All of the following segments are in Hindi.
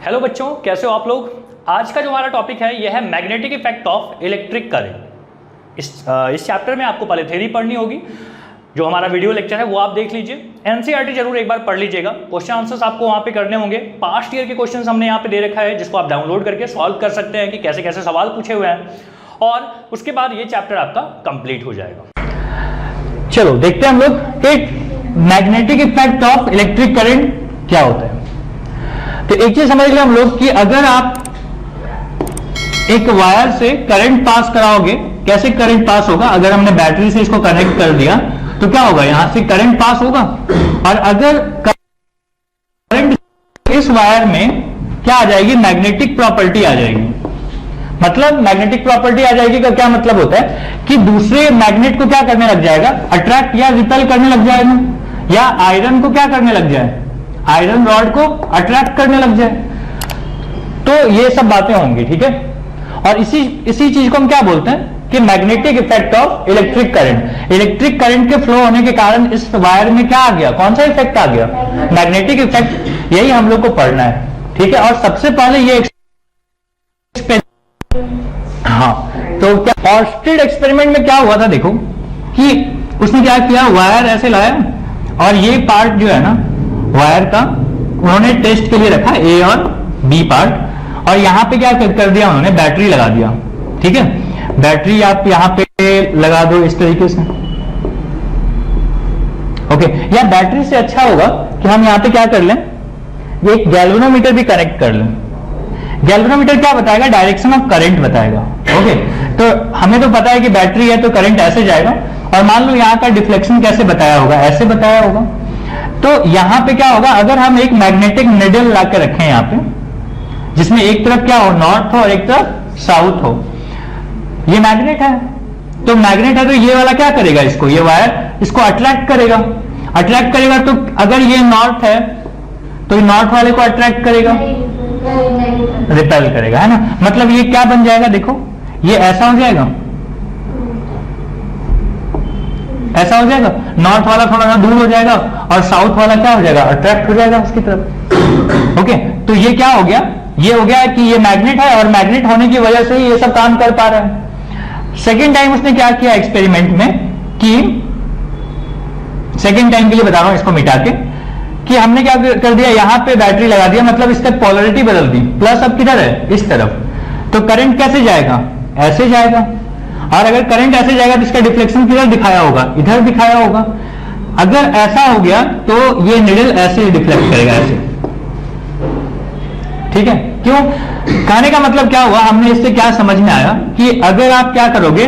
हेलो बच्चों, कैसे हो आप लोग। आज का जो हमारा टॉपिक है यह है magnetic effect of electric current. इस चैप्टर में आपको पहले थ्योरी पढ़नी होगी। जो हमारा वीडियो लेक्चर है वो आप देख लीजिए। एनसीईआरटी जरूर एक बार पढ़ लीजिएगा। क्वेश्चन आंसर्स आपको वहाँ पे करने होंगे। पास्ट ईयर के क्वेश्चंस हमने यहाँ पे दे रखा है, जिसको आप डाउनलोड करके सॉल्व कर सकते हैं कि कैसे कैसे सवाल पूछे हुए हैं, और उसके बाद ये चैप्टर आपका कंप्लीट हो जाएगा। चलो देखते हैं हम लोग कि magnetic effect of electric current क्या होता है। तो एक चीज समझ लें हम लोग कि अगर आप एक वायर से करंट पास कराओगे, कैसे करंट पास होगा, अगर हमने बैटरी से इसको कनेक्ट कर दिया तो क्या होगा, यहां से करंट पास होगा, और अगर करंट इस वायर में क्या आ जाएगी, मैग्नेटिक प्रॉपर्टी आ जाएगी। मतलब मैग्नेटिक प्रॉपर्टी आ जाएगी का क्या मतलब होता है कि दूसरे मैग्नेट को क्या करने लग जाएगा, अट्रैक्ट या रिपेल करने लग जाएगा, या आयरन को क्या करने लग जाए, आयरन रॉड को अट्रैक्ट करने लग जाए। तो ये सब बातें होंगी, ठीक है। और इसी चीज को हम क्या बोलते हैं कि magnetic effect of electric current. Electric current के फ्लो होने के कारण इस वायर में क्या आ गया, कौन सा इफेक्ट आ गया, मैग्नेटिक इफेक्ट। यही हम लोग को पढ़ना है, ठीक है। और सबसे पहले ये हाँ, तो क्या ऑर्स्टेड एक्सपेरिमेंट में क्या हुआ था, देखो कि उसने क्या किया, वायर ऐसे लाया और ये पार्ट जो है ना वायर का उन्होंने टेस्ट के लिए रखा, ए और बी पार्ट, और यहां पे क्या कर दिया उन्होंने, बैटरी लगा दिया, ठीक है। बैटरी आप यहां पे लगा दो इस तरीके से, ओके। या बैटरी से अच्छा होगा कि हम यहां पे क्या कर लें, ये एक गैल्वेनोमीटर भी कनेक्ट कर लें। गैल्वेनोमीटर क्या बताएगा, डायरेक्शन ऑफ करंट बताएगा, ओके। तो हमें तो पता है कि बैटरी है तो करंट ऐसे जाएगा, और मान लो यहां का डिफ्लेक्शन कैसे बताया होगा, ऐसे बताया होगा। तो यहां पे क्या होगा, अगर हम एक मैग्नेटिक निडल ला के रखें यहां पे, जिसमें एक तरफ क्या हो, नॉर्थ हो और एक तरफ साउथ हो, ये मैग्नेट है। तो मैग्नेट है तो ये वाला क्या करेगा, इसको, ये वायर इसको अट्रैक्ट करेगा। अट्रैक्ट करेगा तो अगर ये नॉर्थ है तो ये नॉर्थ वाले को अट्रैक्ट करेगा, रिपेल करेगा, है ना। मतलब ये क्या बन जाएगा, देखो ये ऐसा हो जाएगा, ऐसा हो जाएगा, नॉर्थ वाला थोड़ा सा दूर हो जाएगा और साउथ वाला क्या हो जाएगा, अट्रैक्ट हो जाएगा उसकी तरफ, ओके। तो ये क्या हो गया, ये हो गया कि ये मैग्नेट है, और मैग्नेट होने की वजह से ये सब काम कर पा रहा है। सेकेंड टाइम उसने क्या किया एक्सपेरिमेंट में, कि सेकेंड टाइम के लिए बता रहा हूं इसको मिटा के, कि हमने क्या कर दिया, यहां पे बैटरी लगा दिया, मतलब इसका पोलैरिटी बदल दी, प्लस अब किधर है, इस तरफ। तो करंट कैसे जाएगा, ऐसे जाएगा, और अगर करंट ऐसे जाएगा तो इसका डिफ्लेक्शन किधर दिखाया होगा, इधर दिखाया होगा। अगर ऐसा हो गया तो ये निडल ऐसे डिफ्लेक्ट करेगा, ऐसे, ठीक है। क्यों, कहने का मतलब क्या हुआ, हमने इससे क्या समझ में आया कि अगर आप क्या करोगे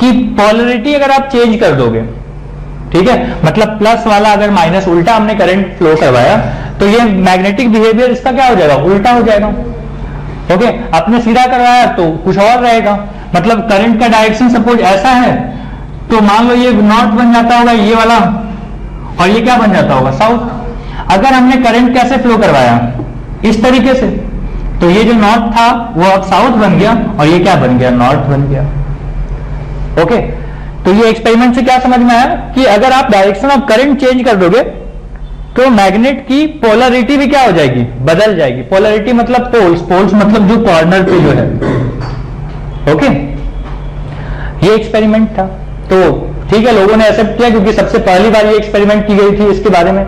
कि पोलैरिटी अगर आप चेंज कर दोगे, ठीक है, मतलब प्लस वाला अगर माइनस, उल्टा हमने करंट फ्लो करवाया, तो ये मैग्नेटिक बिहेवियर इसका क्या हो जाएगा, उल्टा हो जाएगा, ओके। आपने सीधा करवाया तो कुछ और रहेगा, मतलब करंट का डायरेक्शन सपोज ऐसा है तो मान लो ये नॉर्थ बन जाता होगा ये वाला, और ये क्या बन जाता होगा, साउथ। अगर हमने करंट कैसे फ्लो करवाया, इस तरीके से, तो ये जो नॉर्थ था वो अब साउथ बन गया, और ये क्या बन गया, नॉर्थ बन गया, ओके। तो ये एक्सपेरिमेंट से क्या समझ में आया कि अगर आप डायरेक्शन ऑफ करंट चेंज कर दोगे तो मैग्नेट की पोलैरिटी भी क्या हो जाएगी, बदल जाएगी। पोलैरिटी मतलब पोल्स, पोल्स मतलब जो कॉर्नर पे जो है, ओके। ये एक्सपेरिमेंट था, तो ठीक है, लोगों ने एक्सेप्ट किया क्योंकि सबसे पहली बार ये एक्सपेरिमेंट की गई थी इसके बारे में,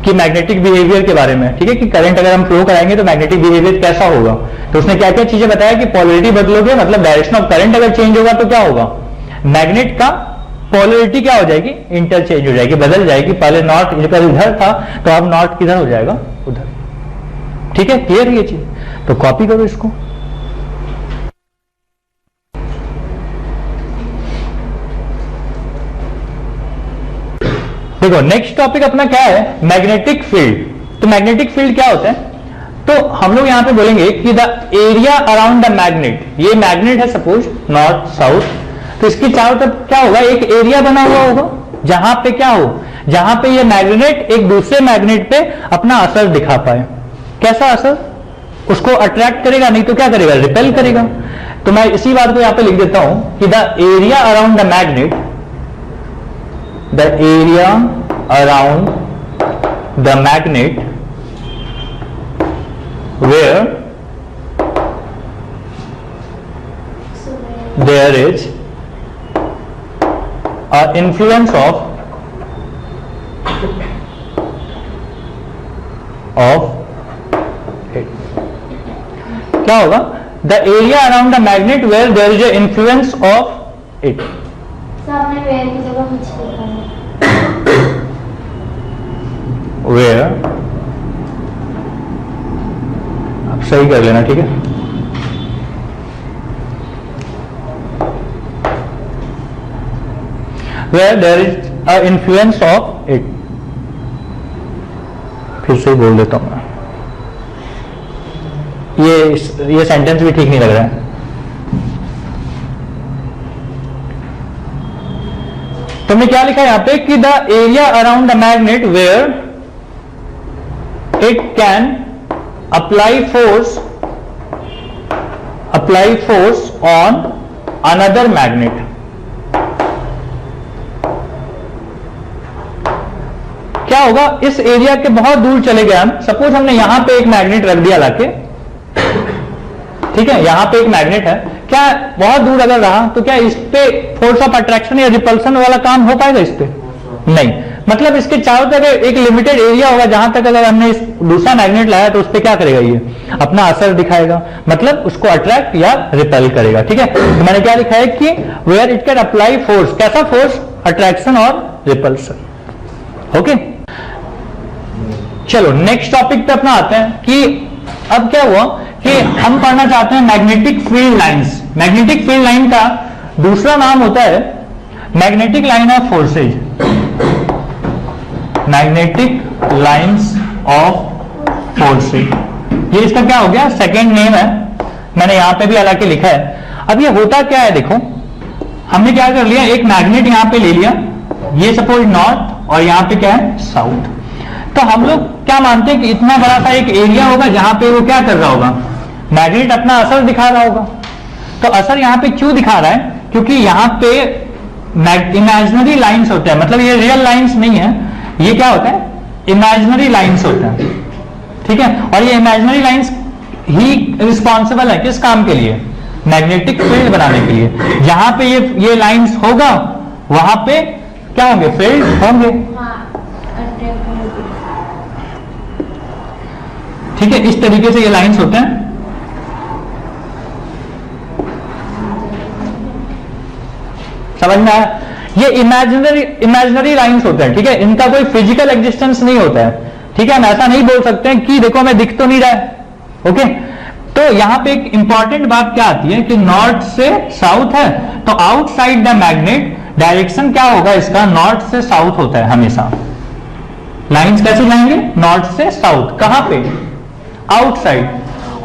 कि मैग्नेटिक बिहेवियर के बारे में, ठीक है, कि करंट अगर हम फ्लो कराएंगे तो मैग्नेटिक बिहेवियर कैसा होगा। तो उसने क्या क्या चीजें बताया कि पोलैरिटी बदलोगे, मतलब डायरेक्शन ऑफ करंट अगर चेंज होगा तो क्या होगा, मैग्नेट का पोलैरिटी क्या हो जाएगी, इंटरचेंज हो जाएगी, बदल जाएगी। पहले नॉर्थ इधर था तो अब नॉर्थ किधर हो जाएगा, उधर, ठीक है। क्लियर ये चीज, तो कॉपी करो इसको। देखो नेक्स्ट टॉपिक अपना क्या है, मैग्नेटिक फील्ड। तो मैग्नेटिक फील्ड क्या होता है, तो हम लोग यहां पे बोलेंगे कि the area around the magnet, ये मैग्नेट है सपोज नॉर्थ साउथ, तो इसकी चारों तरफ क्या होगा, एक एरिया बना हुआ होगा, जहां पे क्या हो, जहां पे ये मैग्नेट एक दूसरे मैग्नेट पे अपना असर दिखा पाए। कैसा असर, उसको अट्रैक्ट करेगा, नहीं तो क्या करेगा, रिपेल करेगा। तो मैं इसी बात को यहां पे लिख देता हूं कि the area around the magnet, the area around the magnet where there is an influence of it. क्या होगा? The area around the magnet where there is an influence of it. सामने where की जगह कुछ लिखा है. Where, आप सही कर लेना, ठीक है. Where there is an influence of it. फिर से बोल देता हूं मैं, ये सेंटेंस भी ठीक नहीं लग रहा है. तुमने क्या लिखा है यहां पे कि the area around the magnet where it can apply force on another magnet. क्या होगा? इस एरिया के बहुत दूर चले गए हम. सपोज हमने यहां पे एक मैग्नेट रख दिया लाके, ठीक है, यहां पे एक मैग्नेट है. क्या बहुत दूर अगर रहा तो क्या इस पे फोर्स ऑफ अट्रैक्शन या रिपल्सन वाला काम हो पाएगा? इस पे नहीं. मतलब इसके चारों तरफ एक लिमिटेड एरिया होगा जहां तक अगर हमने इस दूसरा मैग्नेट लाया तो उस पे क्या करेगा? ये अपना असर दिखाएगा, मतलब उसको अट्रैक्ट या रिपेल करेगा. ठीक है, तो मैंने क्या लिखा है कि where it can apply force. कैसा फोर्स? अट्रैक्शन और रिपल्सन. ओके, चलो नेक्स्ट टॉपिक पे अपना आते हैं कि अब क्या हुआ कि हम पढ़ना चाहते हैं magnetic field lines. Magnetic field line का दूसरा नाम होता है magnetic line of forces. Magnetic lines of forces, ये इसका क्या हो गया? सेकेंड नेम है. मैंने यहां पे भी हालांकि लिखा है. अब ये होता क्या है? देखो, हमने क्या कर लिया, एक मैग्नेट यहां पे ले लिया, ये सपोज नॉर्थ और यहां पे क्या है? साउथ. तो हम लोग क्या मानते हैं कि इतना बड़ा सा एक एरिया होगा जहां पे वो क्या कर रहा होगा? मैग्नेट अपना असर दिखा रहा होगा. तो असर यहां पे क्यों दिखा रहा है? क्योंकि यहां पे इमेजिनरी लाइंस होते हैं. मतलब ये रियल लाइंस नहीं है, ये क्या होता है? इमेजिनरी लाइंस होते हैं. ठीक है, और ये इमेजिनरी लाइंस ही रिस्पॉन्सिबल है किस काम के लिए? मैग्नेटिक फील्ड बनाने के लिए. जहां पे ये लाइंस होगा वहां पे क्या होंगे? फील्ड होंगे. ठीक है, इस तरीके से ये लाइंस होते हैं. समझ में आया? ये इमेजिनरी लाइंस होते हैं. ठीक है, इनका कोई फिजिकल एग्जिस्टेंस नहीं होता है. ठीक है, हम ऐसा नहीं बोल सकते हैं कि देखो हमें दिख तो नहीं रहा है. ओके, तो यहां पे एक इंपॉर्टेंट बात क्या आती है कि नॉर्थ से साउथ है, तो आउटसाइड द मैग्नेट डायरेक्शन क्या होगा इसका? नॉर्थ से साउथ होता है हमेशा. लाइंस कैसे जाएंगे? नॉर्थ से साउथ. कहां पे? आउटसाइड.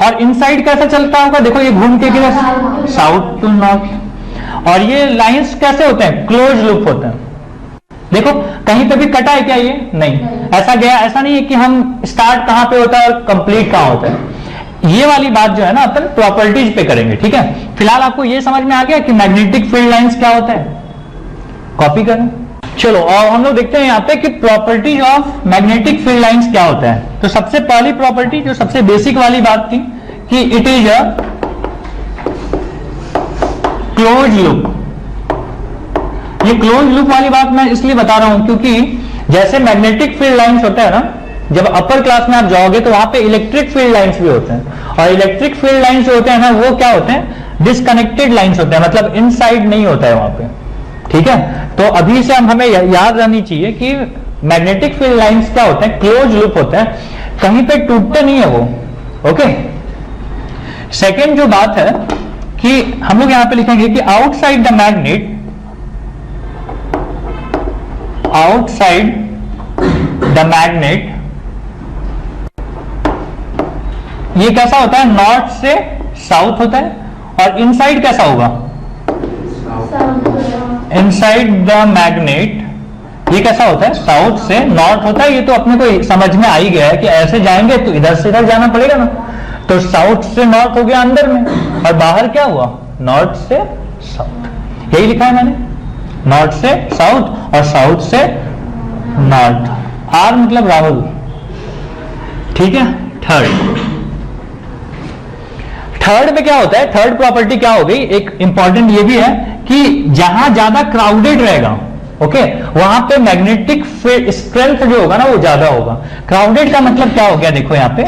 और इनसाइड कैसे चलता होगा? देखो ये घूम के किधर? South to north. और ये लाइंस कैसे होते हैं? क्लोज लूप होते हैं. देखो कहीं पे भी कटा है क्या? ये नहीं. ऐसा गया, ऐसा नहीं है कि हम स्टार्ट कहां पे होता है और कंप्लीट कहां होता है. ये वाली बात जो है ना अपन प्रॉपर्टीज पे करेंगे. ठीक है, फिलहाल आपको ये समझ में आ गया कि मैग्नेटिक फील्ड लाइंस क्या होता है. कॉपी करें. चलो, और हम लोग देखते हैं यहाँ पे कि properties of magnetic field lines क्या होता है. तो सबसे पहली प्रॉपर्टी जो सबसे बेसिक वाली बात थी कि it is a close loop. ये क्लोज लूप वाली बात मैं इसलिए बता रहा हूं क्योंकि जैसे मैग्नेटिक फील्ड लाइंस होता है ना, जब अपर क्लास में आप जाओगे तो वहां पे इलेक्ट्रिक फील्ड लाइंस भी होते हैं. और इलेक्ट्रिक फील्ड लाइंस जो होते हैं ना, वो क्या होते हैं? डिसकनेक्टेड लाइंस होते हैं. मतलब इनसाइड नहीं होता है वहां पे. ठीक है, तो अभी से हमें याद रहनी चाहिए कि मैग्नेटिक फील्ड लाइंस क्या होते हैं? क्लोज लूप होते हैं, कहीं पे टूटते नहीं है वो. ओके, सेकेंड जो बात है कि हम लोग यहां पे लिखेंगे कि outside the magnet, outside the magnet, ये कैसा होता है? नॉर्थ से साउथ होता है. और इनसाइड कैसा होगा? इनसाइड द मैग्नेट ये कैसा होता है? साउथ से नॉर्थ होता है. ये तो अपने को समझ में आ ही गया है कि ऐसे जाएंगे तो इधर से इधर जाना पड़ेगा ना. तो साउथ से नॉर्थ हो गया अंदर में, और बाहर क्या हुआ? नॉर्थ से साउथ. यही लिखा है मैंने, नॉर्थ से साउथ और साउथ से नॉर्थ. आर मतलब राहुल. ठीक है, थर्ड. थर्ड में क्या होता है, थर्ड प्रॉपर्टी क्या हो गई, एक इंपॉर्टेंट ये भी है कि जहां ज्यादा क्राउडेड रहेगा, ओके, वहां पे मैग्नेटिक स्ट्रेंथ जो होगा ना वो ज्यादा होगा। क्राउडेड का मतलब क्या हो गया, देखो यहां पे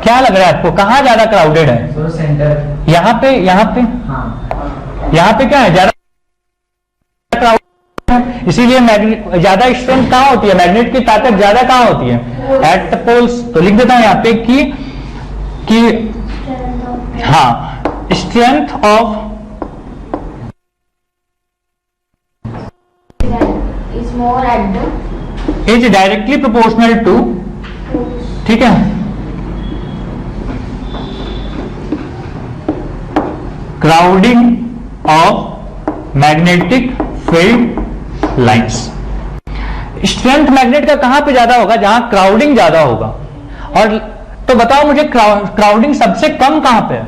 क्या लग रहा है आपको, कहां ज्यादा क्राउडेड है, सेंटर, यहां पे, यहां पे, हाँ, यहां पे क्या है, ज्यादा क्राउडेड है, इसीलिए ज्यादा स्ट्रेंथ कहां होती है, मैग्नेट की ताकत ज्यादा कहां होती है, एट द पोल्स। तो लिख देता हूं यहां पे कि हाँ, strength of is more at the is directly proportional to, ठीक है, crowding of magnetic field lines. Strength magnet का कहां पे ज्यादा होगा, जहां क्राउडिंग ज्यादा होगा। और तो बताओ मुझे क्राउडिंग सबसे कम कहां पे है,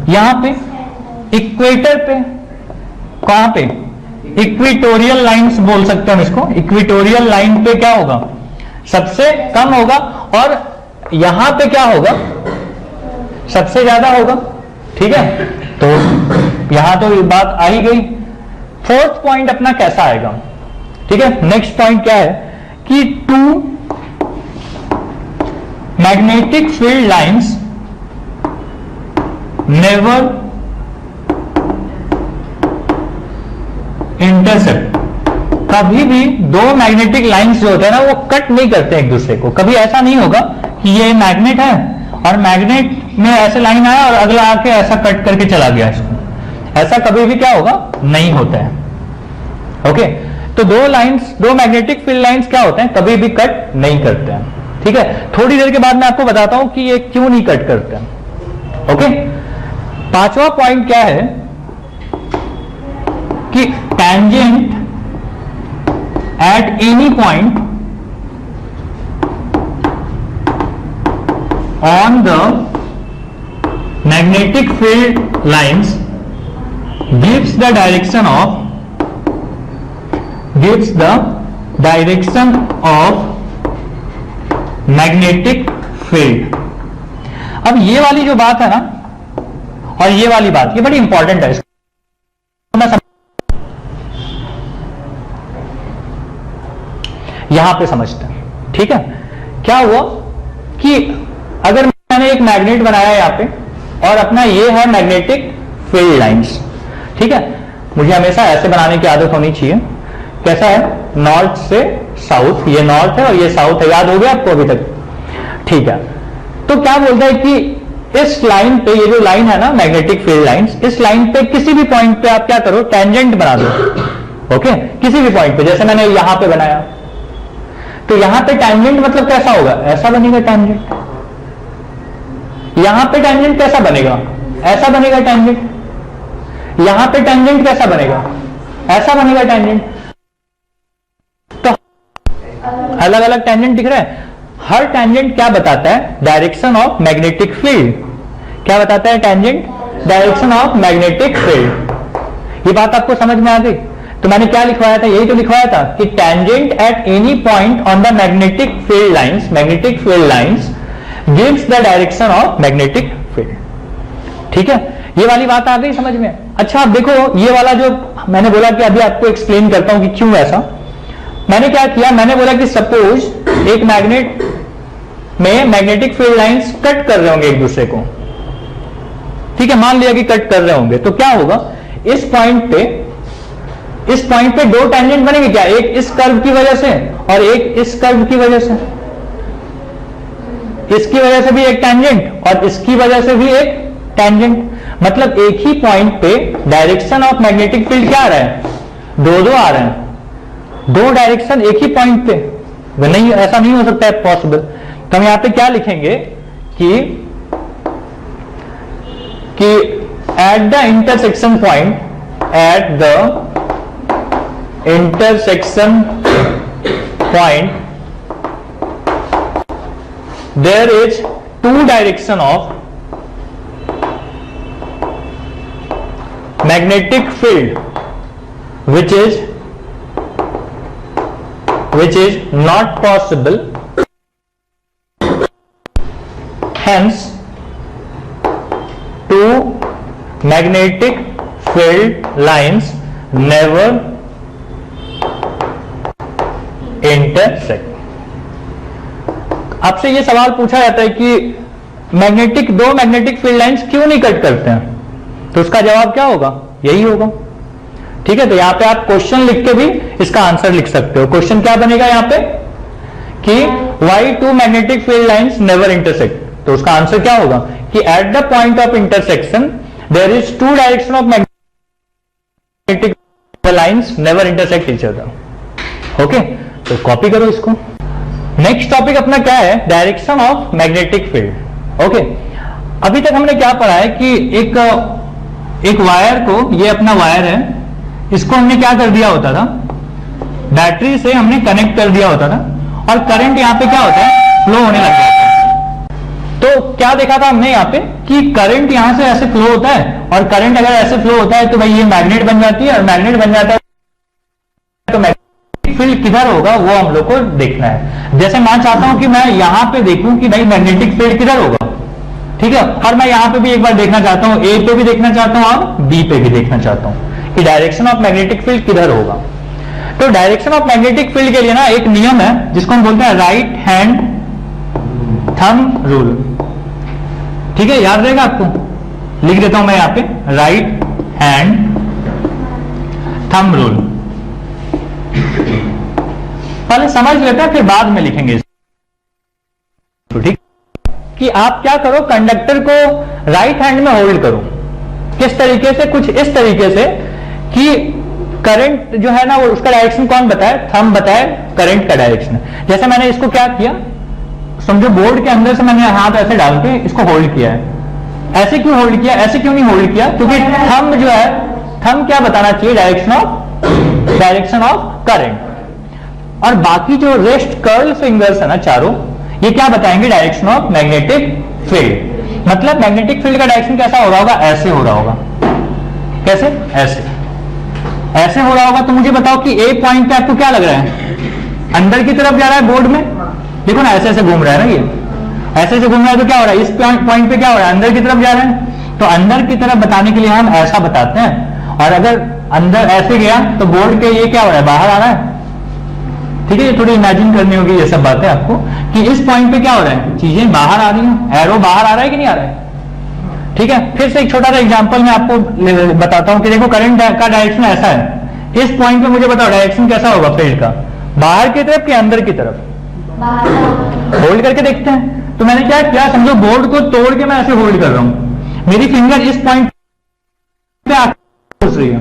यहां पे, इक्वेटर पे, कहां पे, इक्विटोरियल लाइंस बोल सकते हैं हम इसको, इक्विटोरियल लाइन पे क्या होगा, सबसे कम होगा, और यहां पे क्या होगा, सबसे ज्यादा होगा, ठीक है। तो यहां तो ये बात आ ही गई। फोर्थ पॉइंट अपना कैसा आएगा, ठीक है, नेक्स्ट पॉइंट क्या है कि two magnetic field lines never intersect. कभी भी दो मैग्नेटिक लाइंस जो होते हैं ना वो कट नहीं करते एक दूसरे को। कभी ऐसा नहीं होगा कि ये मैग्नेट है और मैग्नेट में ऐसे लाइन आया और अगला आके ऐसा कट करके चला गया इसको, ऐसा कभी भी क्या होगा, नहीं होता है, ओके। तो दो लाइंस, दो मैग्नेटिक फील्ड लाइंस क्या होते हैं, कभी भी कट नहीं करते हैं, ठीक है। थोड़ी देर के बाद मैं आपको बताता हूं कि ये क्यों नहीं कट करते हैं, ओके। पांचवा पॉइंट क्या है कि tangent at any point on the magnetic field lines gives the direction of magnetic field। अब ये वाली जो बात है ना और ये वाली बात, ये बड़ी इंपॉर्टेंट है, यहां पे समझते हैं, ठीक है। क्या हुआ कि अगर मैंने एक मैग्नेट बनाया यहां पे और अपना ये है मैग्नेटिक फील्ड लाइंस, ठीक है। मुझे हमेशा ऐसे बनाने की आदत होनी चाहिए, कैसा है, नॉर्थ से साउथ, ये नॉर्थ है और ये साउथ है, याद हो गया आपको अभी तक, ठीक है। तो क्या बोलता है कि इस लाइन पे, ये जो लाइन है ना मैग्नेटिक फील्ड लाइंस, इस लाइन पे किसी भी पॉइंट पे आप क्या करो, टेंजेंट बना दो, ओके, किसी भी पॉइंट पे, जैसे मैंने यहां पे बनाया, तो यहां पे टेंजेंट मतलब कैसा होगा, ऐसा बनेगा टेंजेंट। यहां पे टेंजेंट कैसा बनेगा, ऐसा बनेगा टेंजेंट। यहां पे टेंजेंट कैसा बनेगा, ऐसा बनेगा टेंजेंट। तो अलग अलग टेंजेंट दिख रहा है। हर टेंजेंट क्या बताता है, डायरेक्शन ऑफ मैग्नेटिक फील्ड। क्या बताता है tangent, direction of magnetic field. ये बात आपको समझ में आ गई। तो मैंने क्या लिखवाया था, यही तो लिखवाया था कि tangent at any point on the magnetic field lines, magnetic field lines gives the direction of magnetic field, ठीक है। ये वाली बात आ गई समझ में। अच्छा अब देखो, ये वाला जो मैंने बोला कि अभी आपको एक्सप्लेन करता हूं कि क्यों ऐसा। मैंने क्या किया, मैंने बोला कि सपोज एक मैग्नेट में मैग्नेटिक फील्ड लाइंस कट कर रहे होंगे एक दूसरे को, ठीक है, मान लिया कि कट कर रहे होंगे, तो क्या होगा, इस पॉइंट पे दो टेंजेंट बनेंगे क्या, एक इस कर्व की वजह से और एक इस कर्व की वजह से। इसकी वजह से भी एक टेंजेंट और इसकी वजह से भी एक टेंजेंट। मतलब एक ही पॉइंट पे डायरेक्शन ऑफ मैग्नेटिक फील्ड क्या आ रहा है, दो आ रहे हैं, दो डायरेक्शन एक ही पॉइंट पे। नहीं, ऐसा नहीं हो सकता है पॉसिबल। तो हम यहां पे क्या लिखेंगे कि at the intersection point, at the intersection point there is two direction of magnetic field which is not possible hence two magnetic field lines never intersect. आपसे ये सवाल पूछा जाता है कि दो मैग्नेटिक फील्ड लाइंस क्यों नहीं कट करते हैं, तो उसका जवाब क्या होगा, यही होगा। ठीक है, तो यहां पे आप क्वेश्चन लिख के भी इसका आंसर लिख सकते हो। क्वेश्चन क्या बनेगा यहां पे कि why two magnetic field lines never intersect, तो उसका आंसर क्या होगा कि at the point of intersection there is two direction of magnetic lines never intersect each other. Okay, तो कॉपी करो इसको। नेक्स्ट टॉपिक अपना क्या है, direction of magnetic field. Okay, अभी तक हमने क्या पढ़ा है कि एक वायर को, ये अपना वायर है, इसको हमने क्या कर दिया होता था, बैटरी से हमने कनेक्ट कर दिया होता था और करंट यहां पे क्या होता है, फ्लो होने लग जाता है। तो क्या देखा था हमने यहाँ पे कि करंट यहां से ऐसे फ्लो होता है, और करंट अगर ऐसे फ्लो होता है तो भाई ये मैग्नेट बन जाती है, और मैग्नेट बन जाता है तो मैग्नेटिक फील्ड किधर होगा वो हम लोग को देखना है। जैसे मैं चाहता हूं कि मैं यहां पे देखूं कि भाई मैग्नेटिक फील्ड किधर होगा, ठीक है, और मैं यहां पे भी एक बार देखना चाहता हूं, ए पे भी देखना चाहता हूं और बी पे भी देखना चाहता हूं कि डायरेक्शन ऑफ मैग्नेटिक फील्ड किधर होगा। तो डायरेक्शन ऑफ मैग्नेटिक फील्ड के लिए ना एक नियम है जिसको हम बोलते हैं राइट हैंड थंब रूल। ठीक है, याद रहेगा आपको, लिख देता हूं मैं यहां पे राइट हैंड थंब रूल। पहले समझ लेते हैं फिर बाद में लिखेंगे इसको। ठीक, कि आप क्या करो, कंडक्टर को राइट हैंड में होल्ड करो। किस तरीके से, कुछ इस तरीके से कि करंट जो है ना वो उसका डायरेक्शन कौन बताए, थंब बताए करंट का डायरेक्शन। जैसे मैंने इसको क्या किया, समझो बोर्ड के अंदर से मैंने हाथ ऐसे डाल के इसको होल्ड किया है। ऐसे क्यों होल्ड किया, ऐसे क्यों नहीं होल्ड किया, क्योंकि थंब जो है, थंब क्या बताना चाहिए, डायरेक्शन ऑफ करंट। और बाकी जो रेस्ट कर्ल फिंगर्स है ना चारों, ये क्या बताएंगे, डायरेक्शन ऑफ मैग्नेटिक फील्ड। मतलब मैग्नेटिक फील्ड का डायरेक्शन कैसा हो रहा होगा, ऐसे हो रहा होगा। कैसे, ऐसे हो रहा होगा। तो मुझे बताओ कि ए पॉइंट पे आपको क्या लग रहा है, अंदर की तरफ जा रहा है बोर्ड में, देखो ना ऐसे ऐसे घूम रहा है ना, ये ऐसे ऐसे घूम रहा है, तो क्या हो रहा है, इस पॉइंट पे क्या हो रहा है, अंदर की तरफ जा रहा है। तो अंदर की तरफ बताने के लिए हम ऐसा बताते हैं, और अगर अंदर ऐसे गया तो बोर्ड के ये क्या हो रहा है, बाहर आ रहा है। ठीक है, ये थोड़ी इमेजिन करनी होगी ये सब बातें आपको कि इस पॉइंट पे क्या हो रहा है, चीजें बाहर आ रही हैं, एरो बाहर आ रहा है कि नहीं आ रहा है। ठीक है, फिर से एक छोटा सा एग्जांपल मैं आपको बताता हूं कि देखो करंट का डायरेक्शन ऐसा है, इस पॉइंट पे मुझे बताओ डायरेक्शन कैसा होगा फील्ड का, बाहर की तरफ कि अंदर की तरफ, होल्ड करके देखते हैं। तो मैंने क्या किया, समझो बोर्ड को तोड़ के मैं ऐसे होल्ड कर रहा हूं, मेरी फिंगर इस पॉइंट पे घुस रही है।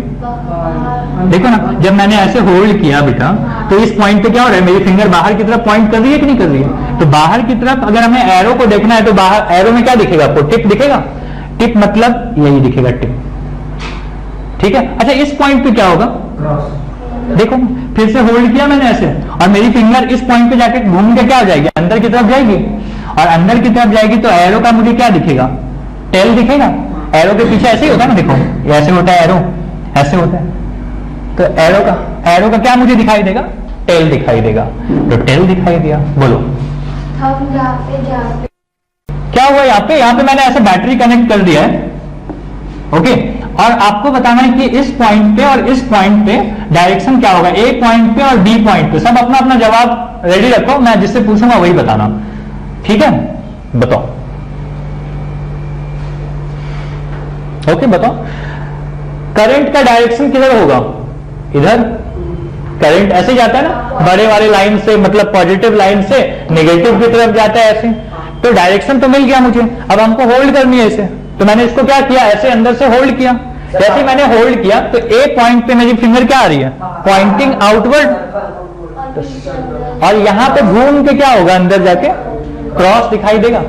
देखो ना, जब मैंने ऐसे होल्ड किया बेटा, तो इस पॉइंट पे क्या हो रहा है, मेरी फिंगर बाहर की तरफ पॉइंट कर रही है कि नहीं कर रही है। तो बाहर की तरफ अगर हमें एरो को देखना है तो बाहर एरो में क्या दिखेगा आपको, टिप दिखेगा। टिप मतलब यही दिखेगा, टिप। ठीक है, अच्छा इस पॉइंट पे क्या होगा, देखो फिर से होल्ड किया मैंने ऐसे, और मेरी फिंगर इस पॉइंट पे जाके घूम के क्या हो जाएगी, अंदर की तरफ जाएगी, और अंदर की तरफ जाएगी तो एरो का मुझे क्या दिखेगा, टेल दिखेगा। एरो के पीछे ऐसे ही होता है ना, देखो ऐसे होता है एरो, ऐसे होता है। तो एरो का क्या मुझे दिखाई देगा, टेल दिखाई देगा। तो टेल दिखाई दिया, बोलो क्या हुआ यहाँ पे मैंने ऐसे बैटरी कनेक्ट कर दिया है। ओके, और आपको बताना है कि इस पॉइंट पे और इस पॉइंट पे डायरेक्शन क्या होगा, ए पॉइंट पे और बी पॉइंट पे। सब अपना अपना जवाब रेडी रखो, मैं जिससे पूछूंगा वही बताना। ठीक है, बताओ। ओके, बताओ करंट का डायरेक्शन किधर होगा, इधर। करंट ऐसे जाता है ना, बड़े वाले लाइन से, मतलब पॉजिटिव लाइन से नेगेटिव की तरफ जाता है ऐसे। तो डायरेक्शन तो मिल गया मुझे, अब हमको होल्ड करनी है इसे। तो मैंने इसको क्या किया, ऐसे अंदर से होल्ड किया। जैसे मैंने होल्ड किया तो ए पॉइंट पे मेरी फिंगर क्या आ रही है, पॉइंटिंग आउटवर्ड, और यहां पे घूम के क्या होगा, अंदर जाके क्रॉस दिखाई देगा।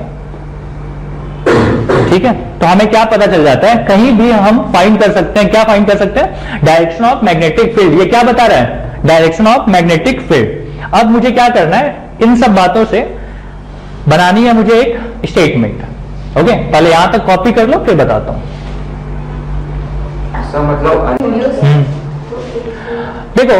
ठीक है, तो हमें क्या पता चल जाता है, कहीं भी हम फाइंड कर सकते हैं, क्या फाइंड कर सकते हैं, डायरेक्शन ऑफ मैग्नेटिक फील्ड। ये क्या बता रहा है, डायरेक्शन ऑफ मैग्नेटिक फील्ड। अब मुझे क्या करना है, इन सब बातों से बनानी है मुझे एक स्टेटमेंट। ओके, पहले यहां तक कॉपी कर लो, फिर बताता हूं। देखो,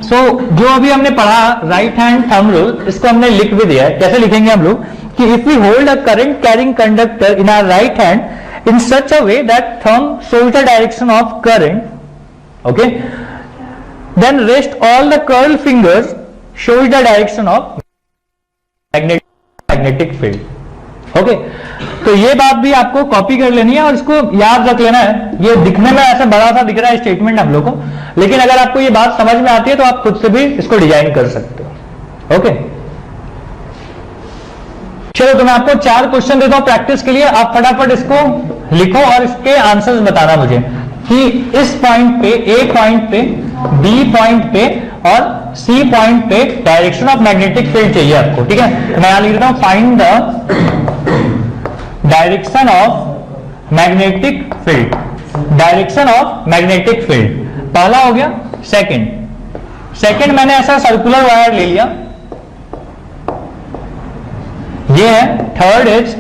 जो अभी हमने पढ़ा राइट हैंड थंब रूल, इसको हमने लिख भी दिया है। कैसे लिखेंगे हम लोग कि if we hold a current carrying conductor in our right hand in such a way that thumb shows the direction of current, okay, then rest all the curled fingers shows the direction of magnetic field. Okay तो ये बात भी आपको कॉपी कर लेनी है और इसको याद रख लेना है। ये दिखने में ऐसा बड़ा सा दिख रहा है स्टेटमेंट हम लोग को, लेकिन अगर आपको ये बात समझ में आती है तो आप खुद से भी इसको डिजाइन कर सकते हो। ओके चलो तो मैं आपको 4 क्वेश्चन देता हूं प्रैक्टिस के लिए, आप फटाफट इसको लिखो और इसके आंसर्स बताना मुझे कि इस पॉइंट पे, ए पॉइंट पे, बी पॉइंट पे और सी पॉइंट पे डायरेक्शन ऑफ मैग्नेटिक फील्ड चाहिए आपको। ठीक है, तो मैं यहां लिख देता हूं find the direction of magnetic field, direction of magnetic field पहला हो गया। सेकंड मैंने ऐसा सर्कुलर वायर ले लिया, ये है। Third is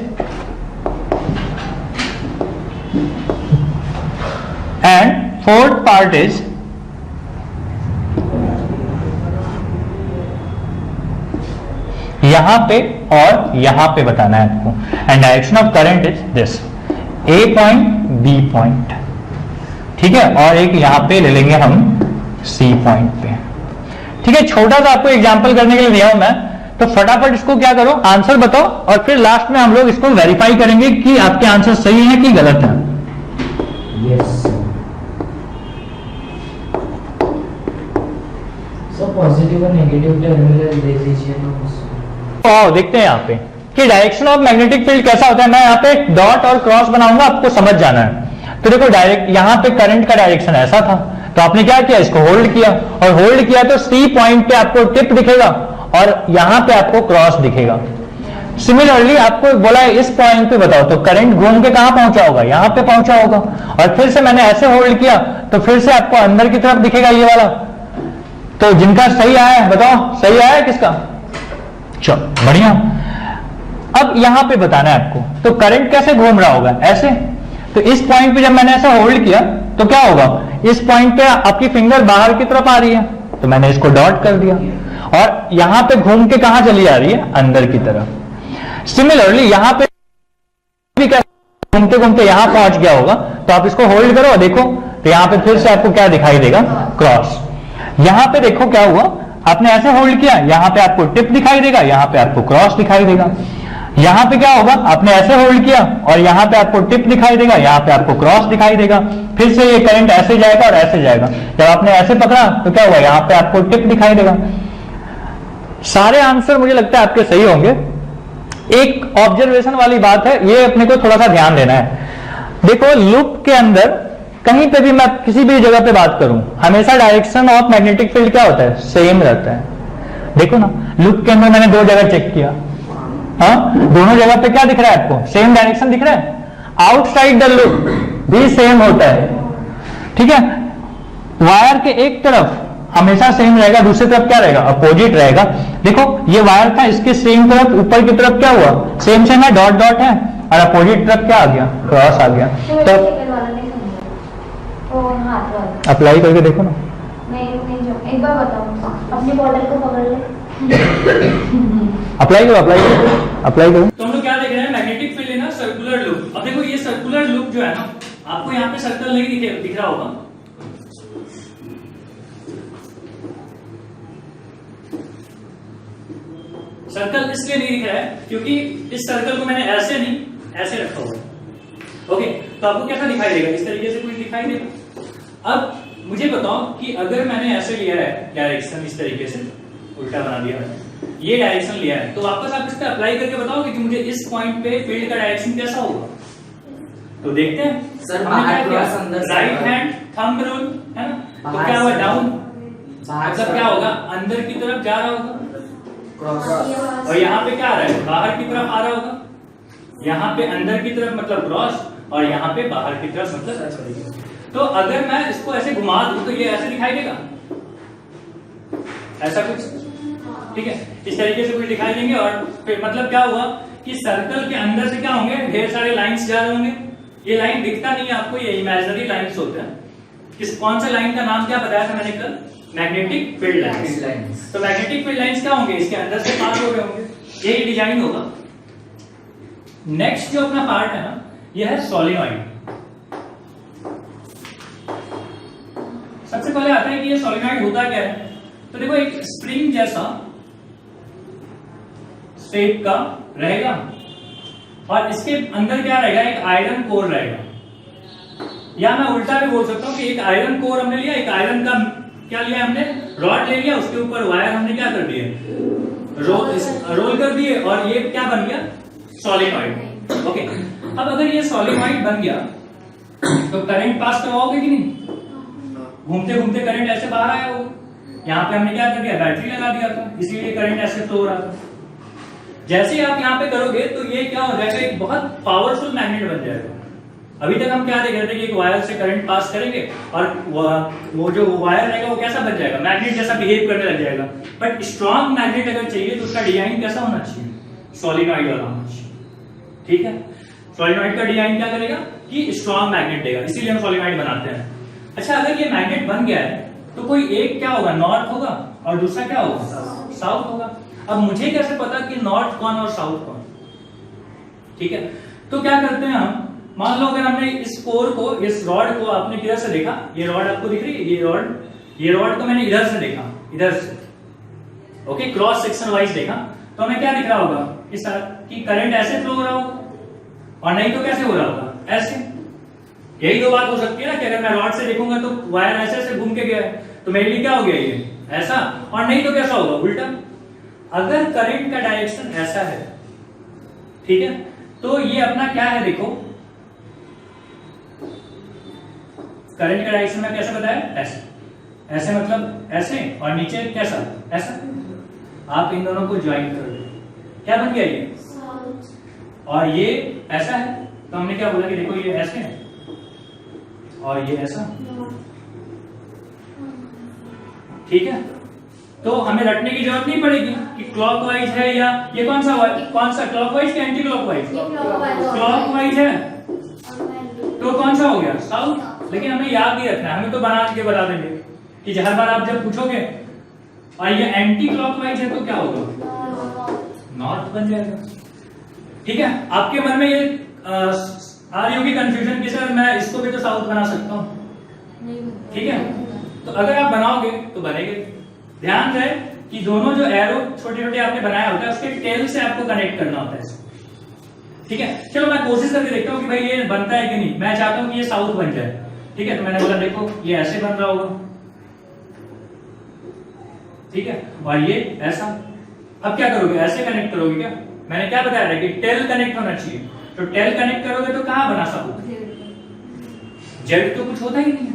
and fourth part is यहां पे और यहां पे बताना है आपको। And direction of current is this, A point B point, ठीक है, और एक यहां पे ले लेंगे हम सी पॉइंट पे। ठीक है, छोटा सा आपको एग्जांपल करने के लिए दिया हूं मैं, तो फटाफट इसको क्या करो, आंसर बताओ और फिर लास्ट में हम लोग इसको वेरीफाई करेंगे कि आपके आंसर सही है कि गलत है। यस सर, पॉजिटिव और नेगेटिव टर्मिनल दे दीजिए तो देखते हैं यहाँ पे कि डायरेक्शन ऑफ मैग्नेटिक फील्ड कैसा होता है। मैं यहाँ पे डॉट और क्रॉस बनाऊंगा, आपको समझ जाना है। तो देखो डायरेक्ट यहाँ पे करंट का डायरेक्शन ऐसा था, तो आपने क्या किया, इसको होल्ड किया, और होल्ड किया तो सी पॉइंट पे आपको टिप दिखेगा और यहां पे आपको क्रॉस दिखेगा। सिमिलरली आपको बोला है इस पॉइंट पे बताओ, तो करंट घूम के कहां पहुंचा होगा, यहां पे पहुंचा होगा। और फिर से मैंने ऐसे होल्ड किया तो फिर से आपको अंदर की तरफ दिखेगा ये वाला। तो जिनका सही आया है बताओ, सही आया है किसका? चलो बढ़िया। अब यहां पे बताना है आपको, तो करंट कैसे घूम रहा होगा, ऐसे। तो इस पॉइंट पे जब मैंने ऐसे होल्ड किया तो क्या होगा, इस पॉइंट पे आपकी फिंगर बाहर की तरफ आ रही है, तो मैंने इसको डॉट कर दिया, और यहां पे घूम के कहां चली आ रही है, अंदर की तरफ। सिमिलरली यहां पे भी क्या, घूमते घूमते यहां पहुंच गया होगा, तो आप इसको होल्ड करो, देखो तो यहां पे फिर से आपको क्या दिखाई देगा, क्रॉस। यहां पे देखो क्या हुआ, आपने ऐसे होल्ड किया, यहां पे आपको टिप दिखाई देगा, यहां पे आपको क्रॉस दिखाई देगा। यहां पे क्या होगा, आपने ऐसे होल्ड किया और यहां पे आपको टिप दिखाई देगा, यहां पे आपको क्रॉस दिखाई देगा। फिर से ये करंट ऐसे जाएगा और ऐसे जाएगा। जब आपने ऐसे पकड़ा तो क्या हुआ, यहां पे आपको टिप दिखाई देगा। सारे आंसर मुझे लगता है आपके सही होंगे। एक ऑब्जर्वेशन वाली बात है, ये अपने को थोड़ा सा ध्यान देना है। देखो लूप के अंदर कहीं पे भी मैं किसी भी जगह पे बात करूं, हमेशा डायरेक्शन ऑफ मैग्नेटिक फील्ड क्या होता है, सेम रहता है। देखो ना, लूप के अंदर मैंने 2 जगह चेक किया, हाँ, दोनों जगह पे क्या दिख रहा है आपको, सेम डायरेक्शन दिख रहा है। आउटसाइड द लूप भी सेम होता है, ठीक है। वायर के एक तरफ हमेशा सेम रहेगा, दूसरी तरफ क्या रहेगा, अपोजिट रहेगा। देखो ये वायर था, इसके सेम तरफ ऊपर की तरफ क्या हुआ, सेम सेम है, डॉट डॉट है, और अपोजिट तरफ क्या आ गया, क्रॉस आ गया। तो अप्लाई करके देखो ना। नहीं, एक बार बताओ, अपने बॉर्डर को पकड़ ले। अप्लाई करो, अप्लाई करो, अप्लाई करो। तो हम लोग क्या देख रहे हैं, magnetic field in a circular loop. अब देखो ये सर्कुलर लूप जो है ना, आपको यहाँ पे सर्कल नहीं दिख रहा होगा, सर्कल इसलिए नहीं दिख रहा है क्योंकि इस सर्कल को मैंने ऐसे नहीं ऐसे रखा हुआ है। ओके, तो आपको कैसा दिखाई देगा, इस तरीके से कुछ दिखाई देगा। अब मुझे बताओ कि अगर मैंने ऐसे लिया है डायरेक्शन, इस तरीके से उल्टा बना दिया मैंने, ये डायरेक्शन लिया है, तो वापस आप इस पर अप्लाई करके बताओगे कि मुझे इस पॉइंट पे फील्ड का डायरेक्शन कैसा होगा। तो देखते हैं sir, right hand thumb rule है ना, तो क्या होगा, डाउन, मतलब क्या होगा, अंदर की तरफ जा रहा होगा, और यहाँ पे क्या आ रहा है, बाहर की तरफ आ रहा होगा। यहाँ पे अंदर की तरफ मतलब क्रॉस, और यहाँ पे बाहर की तरफ मतलब। तो अगर मैं इसको ऐसे घुमा दूं तो ये ऐसे दिखाई देगा, ऐसा कुछ, ठीक है, इस तरीके से कुछ दिखाई देंगे। और फिर मतलब क्या हुआ कि सर्कल के अंदर से क्या होंगे, ढेर सारे लाइंस जा रहे होंगे। ये लाइन दिखता नहीं है आपको, ये इमेजिनरी लाइंस होते हैं। किस कौन से लाइन का नाम क्या बताया था मैंने कल, मैग्नेटिक फील्ड लाइंस। तो मैग्नेटिक फील्ड लाइंस क्या होंगे, इसके अंदर से पास हो रहे होंगे, यही डिजाइन होगा। नेक्स्ट जो अपना पार्ट है ना, यह है सोलिनॉइड। सबसे पहले आता है कि ये सोलिनॉइड होता क्या है। तो देखो, एक स्प्रिंग जैसा शेप का रहेगा और इसके अंदर क्या रहेगा, एक आयरन कोर रहेगा। या मैं उल्टा भी बोल सकता हूं कि एक आयरन कोर हमने लिया, एक आयरन का क्या लिया हमने, रॉड ले लिया, उसके ऊपर वायर हमने क्या कर दिए, रोल कर दिए, और ये क्या बन गया, सॉलिनॉइड। ओके, अब अगर ये सॉलिनॉइड बन गया तो करंट पास करवाओगे कि नहीं? घूमते घूमते करंट ऐसे बाहर आया होगा। यहाँ पे हमने क्या कर दिया, बैटरी लगा दिया था, इसीलिए करंट ऐसे फ्लो हो रहा था। जैसे ही आप यहाँ पे करोगे तो ये क्या हो जाएगा, एक बहुत पावरफुल मैग्नेट बन जाएगा। अभी तक हम क्या देख रहे थे कि एक वायर से करंट पास करेंगे और वो जो वायर रहेगा वो कैसा बन जाएगा, मैग्नेट जैसा बिहेव करने लग जाएगा। बट स्ट्रॉन्ग मैग्नेट अगर चाहिए तो उसका डिजाइन कैसा होना चाहिए, सॉलिनॉइड वाला होना चाहिए। ठीक है, सॉलिनॉइड का डिजाइन क्या करेगा कि स्ट्रॉन्ग मैग्नेट देगा, इसीलिए हम सॉलिनॉइड बनाते हैं। अच्छा, अगर ये मैग्नेट बन गया है तो कोई एक क्या होगा, नॉर्थ होगा, और दूसरा क्या होगा, साउथ होगा। अब मुझे कैसे पता कि नॉर्थ कौन और साउथ कौन? ठीक है, तो क्या करते हैं हम, मान लो अगर हमने इस कोर को, इस रॉड को आपने किधर से देखा, ये रॉड आपको दिख रही है, ये रॉड को मैंने इधर से देखा, इधर से, ओके, क्रॉस सेक्शन वाइज देखा, तो हमें क्या दिख रहा होगा, इस तरह कि करंट ऐसे फ्लो हो रहा होगा, और नहीं तो कैसे हो रहा होगा, ऐसे। यही दो बात हो सकती है ना कि अगर मैं रॉड से देखूंगा तो वायर ऐसे ऐसे घूम के गया है, तो मेरे लिए क्या हो गया, ये ऐसा, और नहीं तो कैसा होगा, उल्टा। अगर करंट का डायरेक्शन ऐसा है, ठीक है, तो ये अपना क्या है, देखो करंट का डायरेक्शन में कैसे बताया, ऐसे, ऐसे मतलब ऐसे, और नीचे कैसा, ऐसा। आप इन दोनों को ज्वाइन करोगे, क्या बन गया ये, और ये ऐसा है, तो हमने क्या बोला कि देखो ये ऐसे है और ये ऐसा। ठीक है, तो हमें रटने की जरूरत नहीं पड़ेगी कि क्लॉकवाइज है या ये कौन सा क्लॉकवाइज या एंटी क्लॉकवाइज, क्लॉकवाइज है तो कौन सा हो गया, साउथ। लेकिन हमें याद नहीं रखना, हमें तो बना के बता देंगे कि हर बार आप जब पूछोगे और ये एंटी क्लॉकवाइज है तो क्या होगा, नॉर्थ बन जाएगा। ठीक है, आपके मन में ये आ रही होगी कंफ्यूजन कि सर मैं इसको भी तो साउथ बना सकता हूँ। ठीक है, तो अगर आप बनाओगे तो बनेंगे। ध्यान रहे कि दोनों जो एरो छोटे छोटे आपने बनाया होता है उसके टेल से आपको कनेक्ट करना होता है। ठीक है, चलो मैं कोशिश करके देखता हूँ कि भाई ये बनता है कि नहीं। मैं चाहता हूँ कि ये साउथ बन जाए। ठीक है, तो मैंने बोला देखो ये ऐसे बन रहा होगा, ठीक है, और ये ऐसा। अब क्या करोगे, ऐसे कनेक्ट करोगे क्या? मैंने क्या बताया था कि टेल कनेक्ट होना चाहिए, तो टेल कनेक्ट करोगे तो कहां बना साउथ, जेड तो कुछ होता ही नहीं है।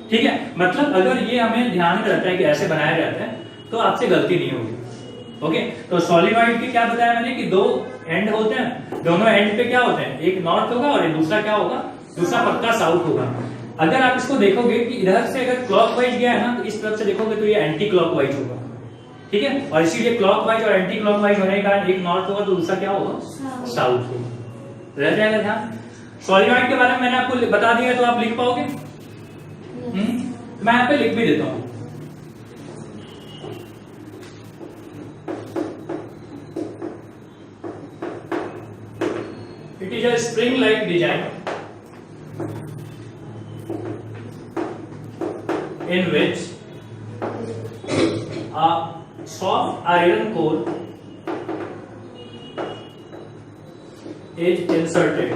ठीक है, मतलब अगर ये हमें ध्यान में रहता है कि ऐसे बनाया जाता है तो आपसे गलती नहीं होगी। ओके, तो सॉलिनॉइड के क्या बताया मैंने कि दो एंड होते हैं, दोनों एंड पे क्या होते हैं, एक नॉर्थ होगा और दूसरा क्या होगा, दूसरा पक्का साउथ होगा। अगर आप इसको देखोगे कि इधर से अगर क्लॉकवाइज गया है ना तो इस तरफ से देखोगे तो ये एंटी क्लॉकवाइज होगा। ठीक है, और इसीलिए क्लॉकवाइज और एंटी क्लॉकवाइज होने का एक नॉर्थ होगा तो दूसरा क्या होगा, साउथ होगा। रह जाएगा ध्यान। सॉलिनॉइड के बारे में मैंने आपको बता दिया, तो आप लिख पाओगे। मैं यहाँ पे लिख भी देता हूं। It is a spring-like design in which a soft iron core is inserted.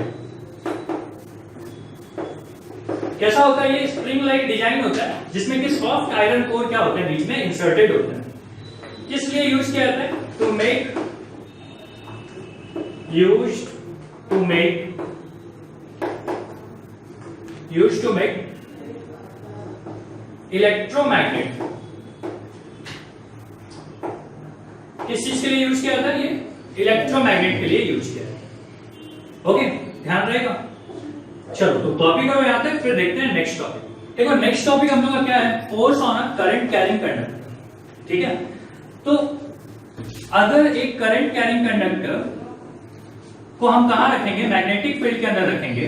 कैसा होता है ये? स्प्रिंग लाइक डिजाइन होता है जिसमें कि सॉफ्ट आयरन कोर क्या होता है, बीच में इंसर्टेड होता है। किस लिए यूज किया जाता है? To make electromagnet. किस चीज के लिए यूज किया जाता है? ये इलेक्ट्रोमैग्नेट के लिए यूज किया जाता है। ओके, ध्यान रहेगा। चलो तो टॉपिक करो यहां तक, फिर देखते हैं नेक्स्ट टॉपिक। देखो नेक्स्ट टॉपिक हम लोग का क्या है, force on a current carrying conductor. ठीक है, तो अगर एक करंट कैरिंग कंडक्टर को हम कहां रखेंगे, मैग्नेटिक फील्ड के अंदर रखेंगे।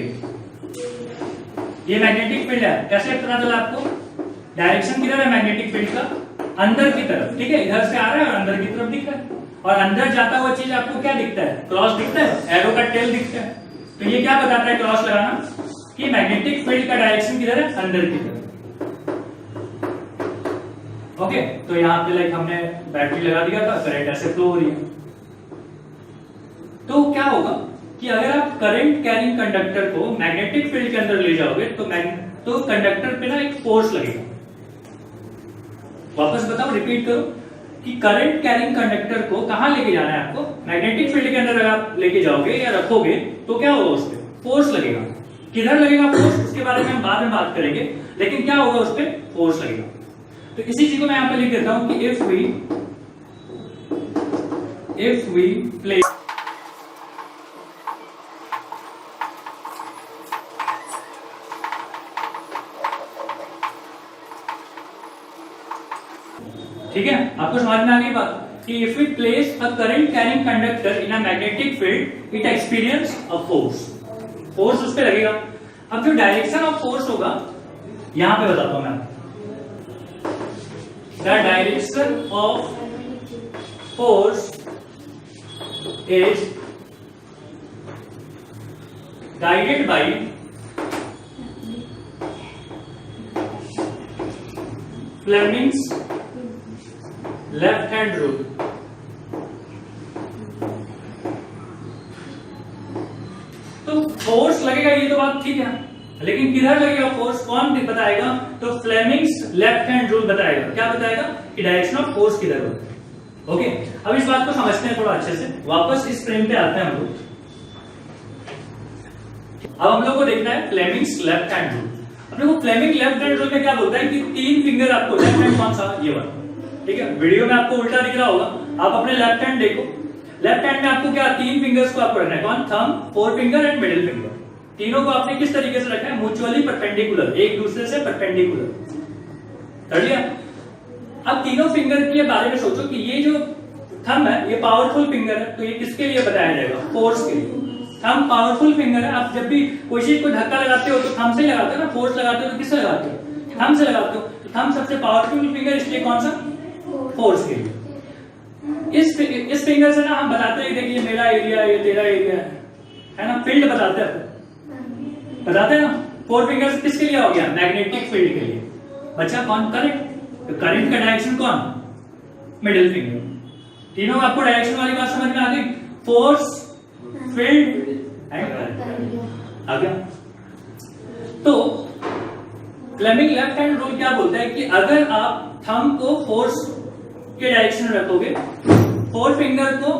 ये मैग्नेटिक फील्ड है, कैसे पता चला आपको? डायरेक्शन किधर है मैग्नेटिक फील्ड का? अंदर की तरफ। ठीक है, इधर से आ रहा है और अंदर की तरफ दिख रहा है। और अंदर जाता हुआ चीज आपको क्या दिखता है? क्रॉस दिखता है, एरो का टेल दिखता है। तो ये क्या बताता है क्रॉस लगाना? कि मैग्नेटिक फील्ड का डायरेक्शन किधर है? अंदर की तरफ। ओके, तो यहाँ पे लाइक हमने बैटरी लगा दिया था, करंट ऐसे फ्लो हो रही है। तो क्या होगा कि अगर आप करंट कैरिंग कंडक्टर को मैग्नेटिक फील्ड के अंदर ले जाओगे तो कंडक्टर पे ना एक फोर्स लगेगा। वापस बताओ, रिपीट करो कि करंट कैरिंग कंडक्टर को कहां लेके जाना है आपको? मैग्नेटिक फील्ड के अंदर अगर आप लेके जाओगे या रखोगे तो क्या होगा? उस पर फोर्स लगेगा। किधर लगेगा फोर्स? उसके बारे में हम बाद में बात करेंगे, लेकिन क्या होगा? उस पर फोर्स लगेगा। तो इसी चीज को मैं यहां पे लिख देता हूं कि इफ वी प्लेस ठीक है, आपको समझ में आ गई बात कि if we place a current carrying conductor in a magnetic field it experience a force. Force उस पे लगेगा। अब जो डायरेक्शन ऑफ फोर्स होगा यहां पे बताता हूं मैं। The direction of force is guided by Fleming's left hand rule. तो फोर्स लगेगा, ये तो बात ठीक है, लेकिन किधर लगेगा फोर्स? कौन बताएगा? तो फ्लेमिंग्स लेफ्ट हैंड रूल बताएगा। क्या बताएगा? कि डायरेक्शन ऑफ फोर्स किधर होगा। ओके, अब इस बात को समझते हैं थोड़ा अच्छे से। वापस इस फ्रेम पे आते हैं हम लोग। अब हम लोग को देखना है फ्लेमिंग्स लेफ्ट हैंड रूल। अपने को फ्लेमिंग लेफ्ट हैंड रूल में क्या बोलता है कि 3 फिंगर आपको, लेफ्ट हैंड कौन सा? ये वाला, ठीक है। वीडियो में आपको उल्टा दिख रहा होगा, आप अपने लेफ्ट हैंड देखो। लेफ्ट हैंड में आपको क्या 3 फिंगर्स को आपको रखना है? कौन? Thumb, 4 finger and middle finger. तीनों को आपने किस तरीके से रखा है? म्यूचुअली परपेंडिकुलर, एक दूसरे से परपेंडिकुलर। कर लिया? अब तीनों फिंगर के बारे में सोचो कि ये जो थंब है ये पावरफुल फिंगर है, तो ये किसके लिए बताया जाएगा? फोर्स के लिए। थंब पावरफुल फिंगर है। आप जब भी कोई चीज को धक्का लगाते हो तो थंब से लगाते हो ना, फोर्स लगाते हो तो किससे लगाते हो? थंब से लगाते हो। थंब सबसे पावरफुल फिंगर, इसलिए कौन सा? फोर्स के लिए। इस फिंगर से ना हम बताते हैं, देखिए मेरा एरिया है, ये तेरा एरिया है ना, फील्ड बताते हैं ना। 4 फिंगर किसके लिए हो गया? मैग्नेटिक फील्ड के लिए। बच्चा कौन? करंट। तो करंट का डायरेक्शन कौन? Middle finger. तीनों आपको डायरेक्शन वाली बात समझ में आ गई? फोर्स, फील्ड एंड करंट आ गया। तो फ्लेमिंग लेफ्ट हैंड रूल क्या बोलता है कि अगर आप थंब को फोर्स के डायरेक्शन में रखोगे, 4 फिंगर को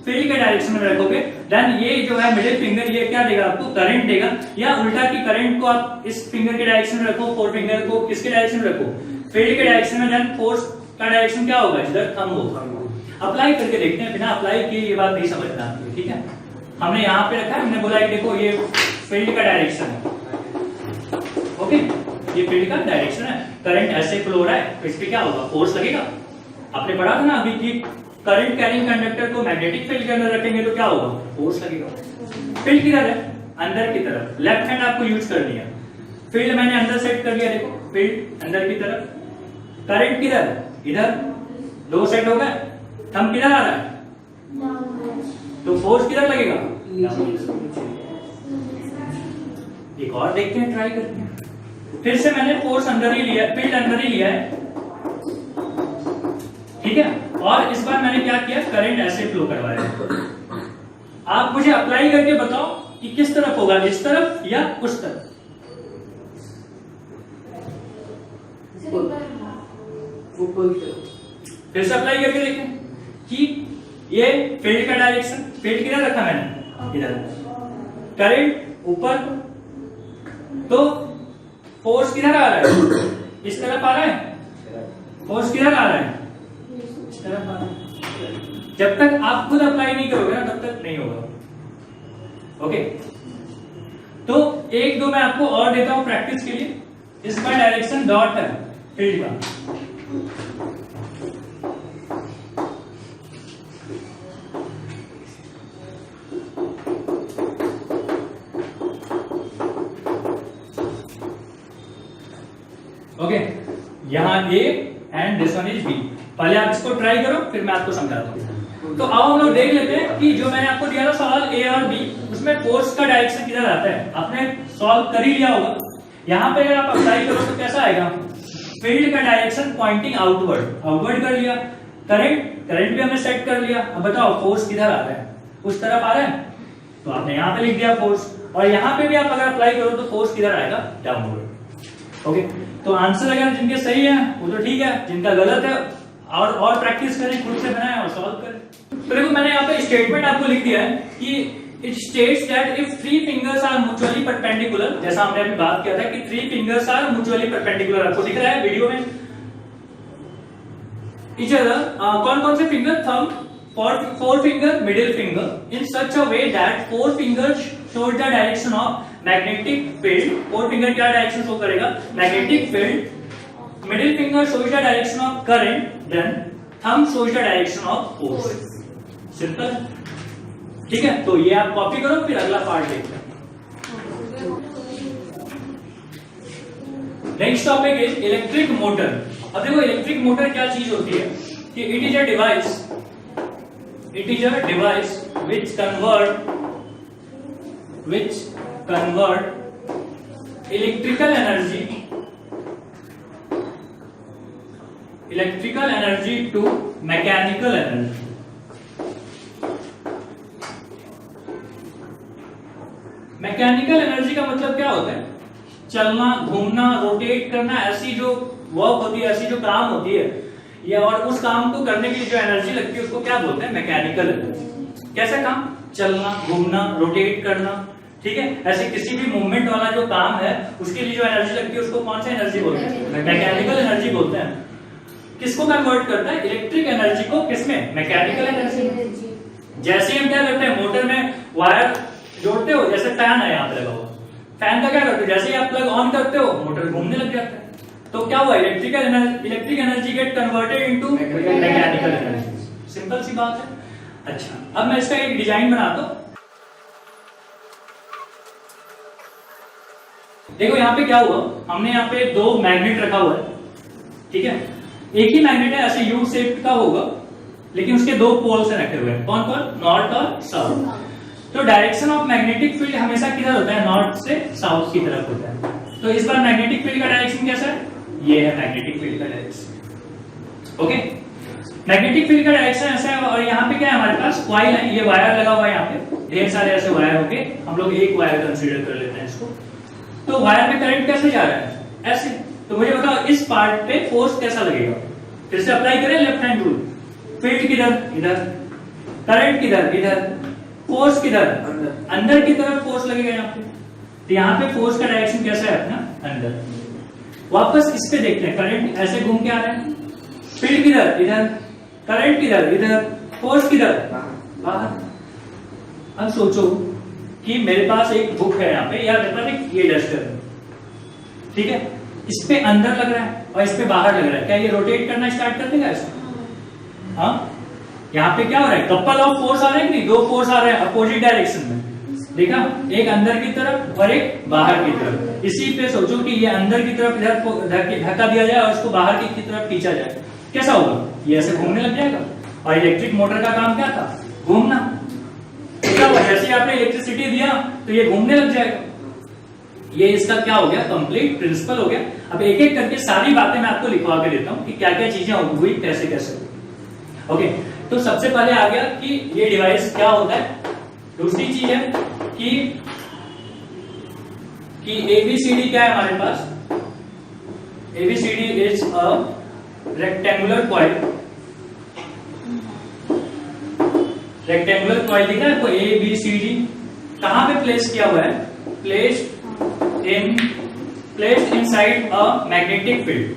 फील्ड के डायरेक्शन में रखोगे, देन ये जो है मिडिल फिंगर ये क्या देगा आपको? करंट देगा। या उल्टा कि करंट को आप इस फिंगर के डायरेक्शन में रखो, 4 फिंगर को किसके डायरेक्शन में रखो? फील्ड के डायरेक्शन में, देन फोर्स का डायरेक्शन क्या होगा? इधर थंब होगा। अप्लाई करके देखते हैं, बिना अप्लाई किए ये बात नहीं समझना आपको, ठीक है। हमने यहाँ पे रखा है, हमने बोला कि देखो ये फील्ड का डायरेक्शन है। ओके, ये फील्ड का डायरेक्शन है, करंट ऐसे फ्लो हो रहा है, तो इस पे क्या होगा? फोर्स लगेगा। आपने पढ़ा था ना अभी कि करंट कैरिंग कंडक्टर को मैग्नेटिक फील्ड के अंदर रखेंगे तो क्या होगा? फोर्स लगेगा। फील्ड किधर है? अंदर की तरफ। लेफ्ट हैंड आपको यूज करनी है। फील्ड मैंने अंदर सेट कर लिया, देखो फील्ड अंदर की तरफ। करंट किधर? इधर। 2 सेट हो गए। थंब किधर आ रहा है? तो फोर्स किधर लगेगा? एक और देखते हैं, ट्राई करते हैं। फिर से मैंने फोर्स अंदर ही लिया, फील्ड अंदर ही लिया है, ठीक है। और इस बार मैंने क्या किया? करंट ऐसे फ्लो करवाया। आप मुझे अप्लाई करके बताओ कि किस तरफ होगा, इस तरफ या उस तरफ? फिर से अप्लाई करके देखें कि ये फील्ड का डायरेक्शन, फील्ड किधर रखा मैंने? इधर। करंट ऊपर, तो फोर्स किधर आ रहा है? इस तरफ आ रहा है। फोर्स किधर आ रहा है? इस तरफ आ रहा है। जब तक आप खुद अप्लाई नहीं करोगे ना तब तक नहीं होगा। ओके, तो 1-2 मैं आपको और देता हूं प्रैक्टिस के लिए। इसका डायरेक्शन डॉट है फील्ड का। ओके, यहां A and this one is B. पहले आप इसको ट्राई करो, फिर मैं आपको समझाता हूं। तो अब हम लोग देख लेते हैं कि जो मैंने आपको दिया था सवाल ए और बी, उसमें फोर्स का डायरेक्शन किधर आता है। आपने सॉल्व कर ही लिया होगा। यहाँ पे अगर आप अप्लाई करो तो कैसा आएगा, फील्ड का डायरेक्शन पॉइंटिंग आउटवर्ड कर लिया। करंट भी हमने सेट कर लिया। अब बताओ फोर्स किधर आ रहा है, उस तरफ आ रहा है, तो आपने यहाँ पे लिख दिया फोर्स। और यहाँ पे भी आप अगर अप्लाई करो तो फोर्स किधर आएगा, डाउनवर्ड। ओके, तो आंसर अगर जिनके सही है वो तो ठीक है, जिनका गलत है और प्रैक्टिस करें, खुद से बनाएं और सॉल्व करें। तो देखो मैंने यहाँ पे स्टेटमेंट आपको लिख दिया है कि it states that if three fingers are mutually perpendicular, जैसा हमने अभी बात किया था कि three fingers are mutually perpendicular, आपको दिख रहा है वीडियो में each other, कौन कौन से finger, thumb, four finger, middle finger, in such a way that four fingers shows the direction of magnetic field। Four finger क्या डायरेक्शन शो करेगा, magnetic field. Middle finger shows the direction of current, then thumb shows the direction of force। Simple, ठीक है। तो ये आप कॉपी करो, फिर अगला पार्ट देखते हैं। Next topic is electric motor. अब देखो इलेक्ट्रिक मोटर क्या चीज होती है कि it is a device which convert electrical energy to mechanical energy। Mechanical energy का मतलब क्या होता है, चलना, घूमना, रोटेट करना, ऐसी जो वर्क होती है, ऐसी जो काम होती है, या और उस काम को करने के लिए जो एनर्जी लगती है उसको क्या बोलते हैं, मैकेनिकल एनर्जी। कैसा काम, चलना, घूमना, रोटेट करना, ठीक है। ऐसे किसी भी मूवमेंट वाला जो काम है उसके लिए जो एनर्जी लगती है उसको कौन सा एनर्जी बोलते हैं, मैकेनिकल एनर्जी बोलते हैं। किसको कन्वर्ट करता है, इलेक्ट्रिक एनर्जी को किसमें, मैकेनिकल एनर्जी। जैसे हम क्या करते हैं, मोटर में वायर जोड़ते हो, जैसे फैन है यहाँ पे लगा हुआ, फैन का क्या करते हो, जैसे ही आप प्लग ऑन करते हो मोटर घूमने लग जाता है। तो क्या हुआ, electric energy get converted into mechanical energy. Simple सी बात है। अच्छा, अब मैं इसका एक डिजाइन बनाता हूं। देखो यहाँ पे क्या हुआ, हमने यहाँ पे दो मैग्नेट रखा हुआ है, ठीक है। एक ही मैग्नेट है, ऐसे यू शेप का होगा, लेकिन उसके दो पोल्स रखे हुए हैं, कौन कौन, नॉर्थ और साउथ। तो डायरेक्शन ऑफ मैग्नेटिक फील्ड हमेशा किधर होता है, नॉर्थ से साउथ की तरफ होता है। तो इस बार मैग्नेटिक फील्ड का डायरेक्शन कैसा है, ये है मैग्नेटिक फील्ड का डायरेक्शन। ओके, मैग्नेटिक फील्ड का डायरेक्शन ऐसा है। और यहाँ पे क्या है, हमारे पास कॉइल है, ये वायर लगा हुआ है, यहाँ पे ढेर सारे ऐसे वायर होके, हम लोग एक वायर कंसीडर कर लेते हैं इसको। तो वायर में करंट कैसे जा रहा है, ऐसे। तो मुझे बताओ इस पार्ट पे फोर्स कैसा लगेगा, फिर से अप्लाई करें लेफ्ट हैंड रूल। फील्ड किधर, इधर, करंट किधर, इधर, फोर्स किधर, अंदर की तरफ फोर्स लगेगा यहाँ पे। तो यहाँ पे फोर्स का डायरेक्शन कैसा है अपना, अंदर। वापस इस पे देखते हैं, करंट ऐसे घूम के आ रहा है, फील्ड किधर, इधर, करंट किधर, इधर, फोर्स किधर, बाहर। अब सोचो कि मेरे पास एक बुक है यहाँ पे, या मेरे पास एक ये डस्टर है, ठीक है। इस पे अंदर लग रहा है और इस पे बाहर लग रहा है, क्या ये रोटेट करना स्टार्ट कर देगा ऐसा? हाँ, यहाँ पे क्या हो रहा है, कपल ऑफ फोर्स आ रहे हैं कि नहीं, दो फोर्स आ रहे हैं अपोजिट डायरेक्शन में, देखा, एक अंदर की तरफ और एक बाहर की तरफ। इसी पे सोचो कि ये अंदर की तरफ इधर धक्का दिया जाए और इसको बाहर की तरफ खींचा जाए, कैसा होगा, ये ऐसे घूमने लग जाएगा। और इलेक्ट्रिक मोटर का काम क्या था, घूमना। क्या हुआ, जैसे आपने इलेक्ट्रिसिटी दिया तो ये घूमने लग जाएगा। ये इसका क्या हो गया, कंप्लीट प्रिंसिपल हो गया। अब एक एक करके सारी बातें मैं आपको लिखवा के देता हूँ कि क्या क्या चीजें हुई, कैसे कैसे। ओके, तो सबसे पहले आ गया कि ये डिवाइस क्या होता है। दूसरी चीज है कि ABCD क्या है हमारे पास, ABCD is a rectangular coil. Rectangular coil दिखा है आपको, ABCD कहां पे प्लेस किया हुआ है, placed inside a magnetic field.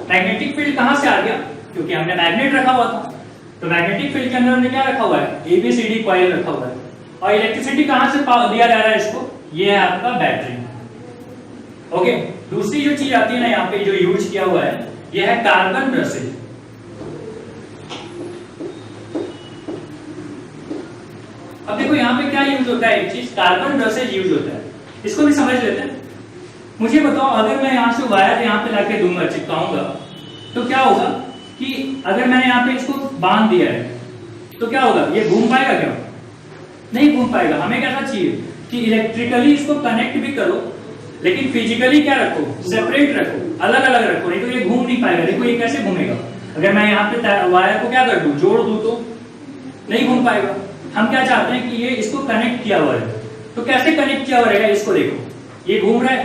Magnetic field कहां से आ गया, क्योंकि हमने मैग्नेट रखा हुआ था, तो मैग्नेटिक फील्ड के अंदर हमने क्या रखा हुआ है, ABCD कॉइल रखा हुआ है। और इलेक्ट्रिसिटी कहां से दिया जा रहा है इसको, ये है आपका बैटरी। ओके, दूसरी जो चीज आती है ना यहाँ पे जो यूज किया हुआ है, ये है कार्बन ब्रशेज। अब देखो यहाँ पे क्या यूज होता है, एक चीज कार्बन ब्रशेज यूज होता है, इसको भी समझ लेते हैं। मुझे बताओ, अगर मैं यहाँ से वायर यहाँ पे लाके दूंगा, चिपकाऊंगा, तो क्या होगा कि अगर मैंने यहाँ पे इसको बांध दिया है, तो क्या होगा, ये घूम पाएगा क्या? नहीं घूम पाएगा। हमें कैसा चाहिए कि इलेक्ट्रिकली इसको कनेक्ट भी करो, लेकिन फिजिकली क्या रखो, सेपरेट रखो, अलग अलग रखो, नहीं तो ये घूम नहीं पाएगा। देखो ये कैसे घूमेगा, अगर मैं यहाँ पे वायर को क्या कर दूं, जोड़ दूं तो नहीं घूम पाएगा। हम क्या चाहते हैं कि ये इसको कनेक्ट किया हुआ है, तो कैसे कनेक्ट किया हुआ रहेगा, इसको देखो, ये घूम रहा है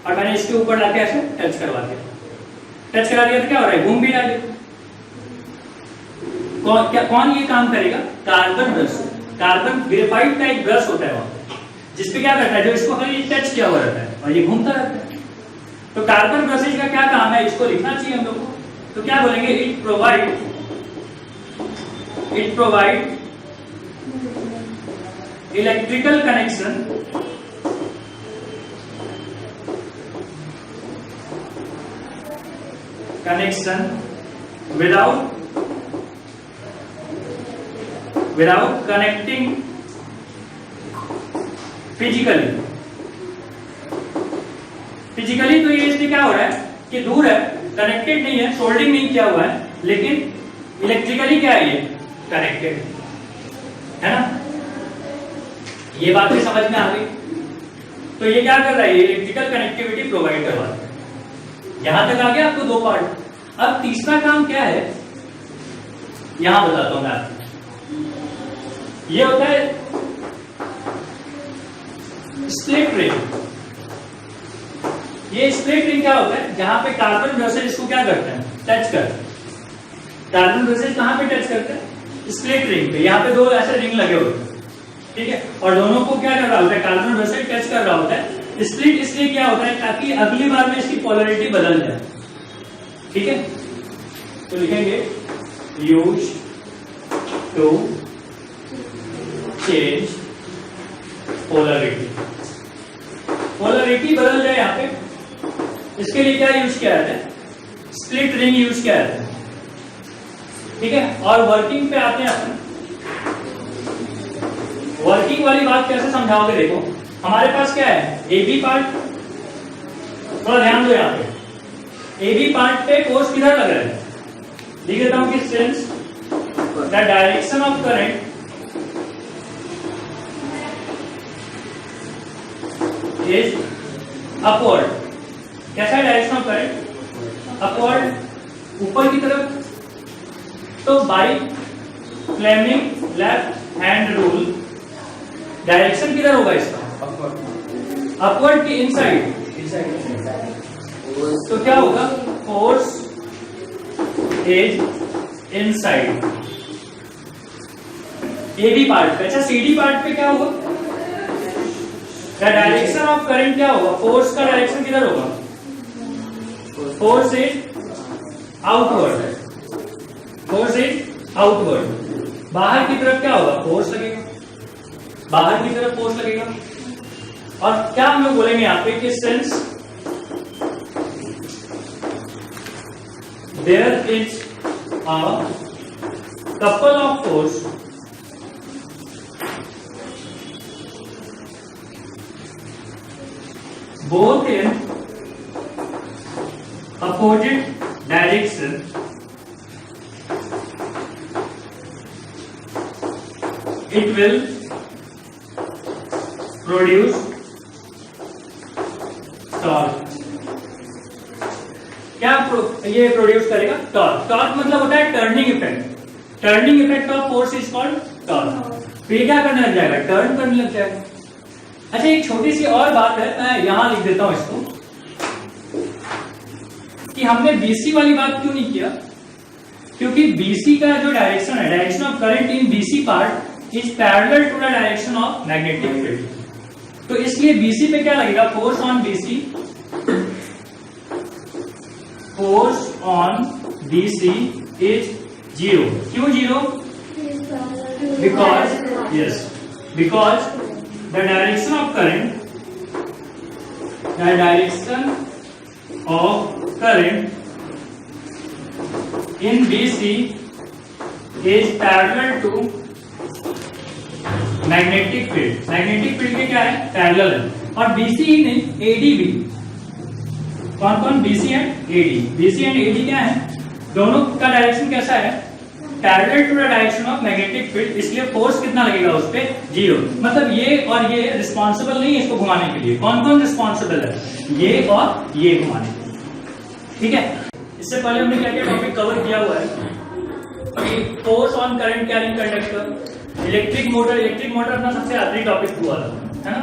और मैंने इसके ऊपर लाके ऐसे टच करवा दिया, टच करा दिया तो क्या हो रहा है, घूम भी रहा है। कौन ये काम करेगा, कार्बन ब्रश। कार्बन ग्रेफाइट का एक ब्रश होता है वहां, जिसपे क्या करता है, जो इसको खाली टच किया हुआ रहता है और ये घूमता रहता है। तो कार्बन ब्रशेज का क्या काम है, इसको लिखना चाहिए हम लोग को। तो क्या बोलेंगे, it provide electrical connection without connecting physically। तो ये इसलिए क्या हो रहा है कि दूर है, कनेक्टेड नहीं है, सोल्डिंग नहीं किया हुआ है, लेकिन इलेक्ट्रिकली क्या है, ये कनेक्टेड है ना। ये बात भी समझ में आ गई। तो ये क्या कर रहा है, ये इलेक्ट्रिकल कनेक्टिविटी प्रोवाइड करवा रहा है। यहां तक आ गया आपको दो पार्ट। अब तीसरा काम क्या है, यहां बताता हूं मैं आपको। ये होता है स्प्लिट रिंग। ये स्प्लिट रिंग क्या होता है, जहां पे कार्बन ब्रशेज इसको क्या करते हैं, टच करते हैं। कार्बन ब्रशेज कहां पे टच करते हैं, स्प्लिट रिंग पे। यहाँ पे दो ऐसे रिंग लगे होते हैं, ठीक है, और दोनों को क्या कर रहा होता है, कार्बन ब्रशेज टच कर रहा होता है। स्प्लिट इसलिए क्या होता है, ताकि अगली बार में इसकी पोलैरिटी बदल जाए, ठीक है। तो लिखेंगे use to change polarity. Polarity बदल जाए यहाँ पे, इसके लिए क्या यूज किया जाता है, स्प्लिट रिंग यूज किया जाता है, ठीक है। और वर्किंग पे आते हैं अपन। वर्किंग वाली बात कैसे समझाओगे, देखो हमारे पास क्या है, ए बी पार्ट, थोड़ा ध्यान दो यहाँ पे। ए बी पार्ट पे फोर्स किधर लग रहा है, लिख देता हूं कि since the direction of current is upward. कैसा है डायरेक्शन ऑफ करंट, अपवर्ड, ऊपर की तरफ। तो by Fleming left hand rule direction किधर होगा इसका, अपवर्ड की इनसाइड। तो क्या होगा, force is inside A B part पे। अच्छा सी डी पार्ट पे क्या होगा, डायरेक्शन ऑफ करंट क्या होगा, फोर्स का डायरेक्शन किधर होगा, force is outward, force is outward. बाहर की तरफ क्या होगा, फोर्स लगेगा, बाहर की तरफ फोर्स लगेगा। और क्या हम लोग बोलेंगे यहाँ पे कि since there is a couple of force both in opposite direction, it will produce torque। क्या ये प्रोड्यूस करेगा, टॉर्क। टॉर्क मतलब होता है turning effect. Turning effect of force is called torque. तो ये क्या करने लग जाएगा, टर्न करने लग जाएगा। अच्छा एक छोटी सी और बात है, मैं यहां लिख देता हूं इसको, कि हमने बीसी वाली बात क्यों नहीं किया, क्योंकि बीसी का जो डायरेक्शन है, direction of current in BC part is parallel to the direction of magnetic field. तो इसलिए बीसी पे क्या लगेगा, force on BC, force on BC is zero. क्यों zero, because yes, because the direction of current in BC is parallel to magnetic field। magnetic field के क्या है, पैरेलल है। और BC ही नहीं, AD भी। कौन कौन, BC and AD। BC and AD क्या है, दोनों का डायरेक्शन कैसा है, parallel to the direction of magnetic field, इसलिए फोर्स कितना लगेगा उस पे? 0। मतलब ये और ये रिस्पॉन्सिबल नहीं है इसको घुमाने के लिए। कौन कौन रिस्पॉन्सिबल है? ये और ये घुमाने के लिए। ठीक है, इससे पहले हमने क्या क्या टॉपिक कवर किया हुआ है? Force on current carrying conductor, electric motor अपना सबसे आखिरी टॉपिक हुआ था, है ना?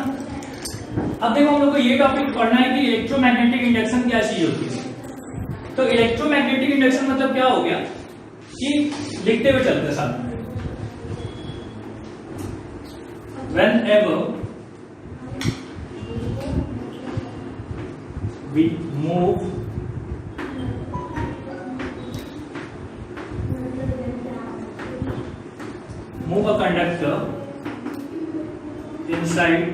अब देखो हम लोग को ये टॉपिक पढ़ना है कि इलेक्ट्रोमैग्नेटिक इंडक्शन क्या चीज होती है। तो इलेक्ट्रोमैग्नेटिक इंडक्शन मतलब क्या हो गया कि लिखते हुए चलते साथ, whenever we move a conductor inside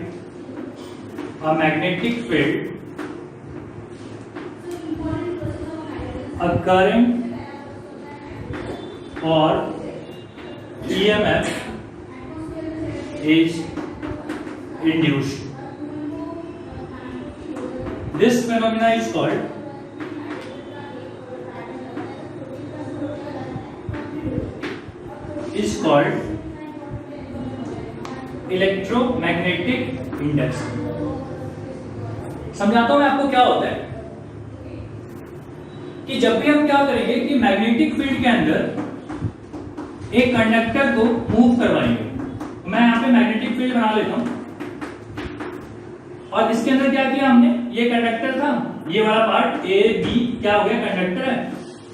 a magnetic field, a current or EMF is induced. This phenomena is called electromagnetic induction. समझाता हूं मैं आपको क्या होता है कि जब भी हम क्या करेंगे कि मैग्नेटिक फील्ड के अंदर एक कंडक्टर को मूव करवाएंगे। मैं यहां पे मैग्नेटिक फील्ड बना लेता हूं और इसके अंदर क्या किया हमने, ये कंडक्टर था, ये वाला पार्ट ए बी क्या हो गया, कंडक्टर है।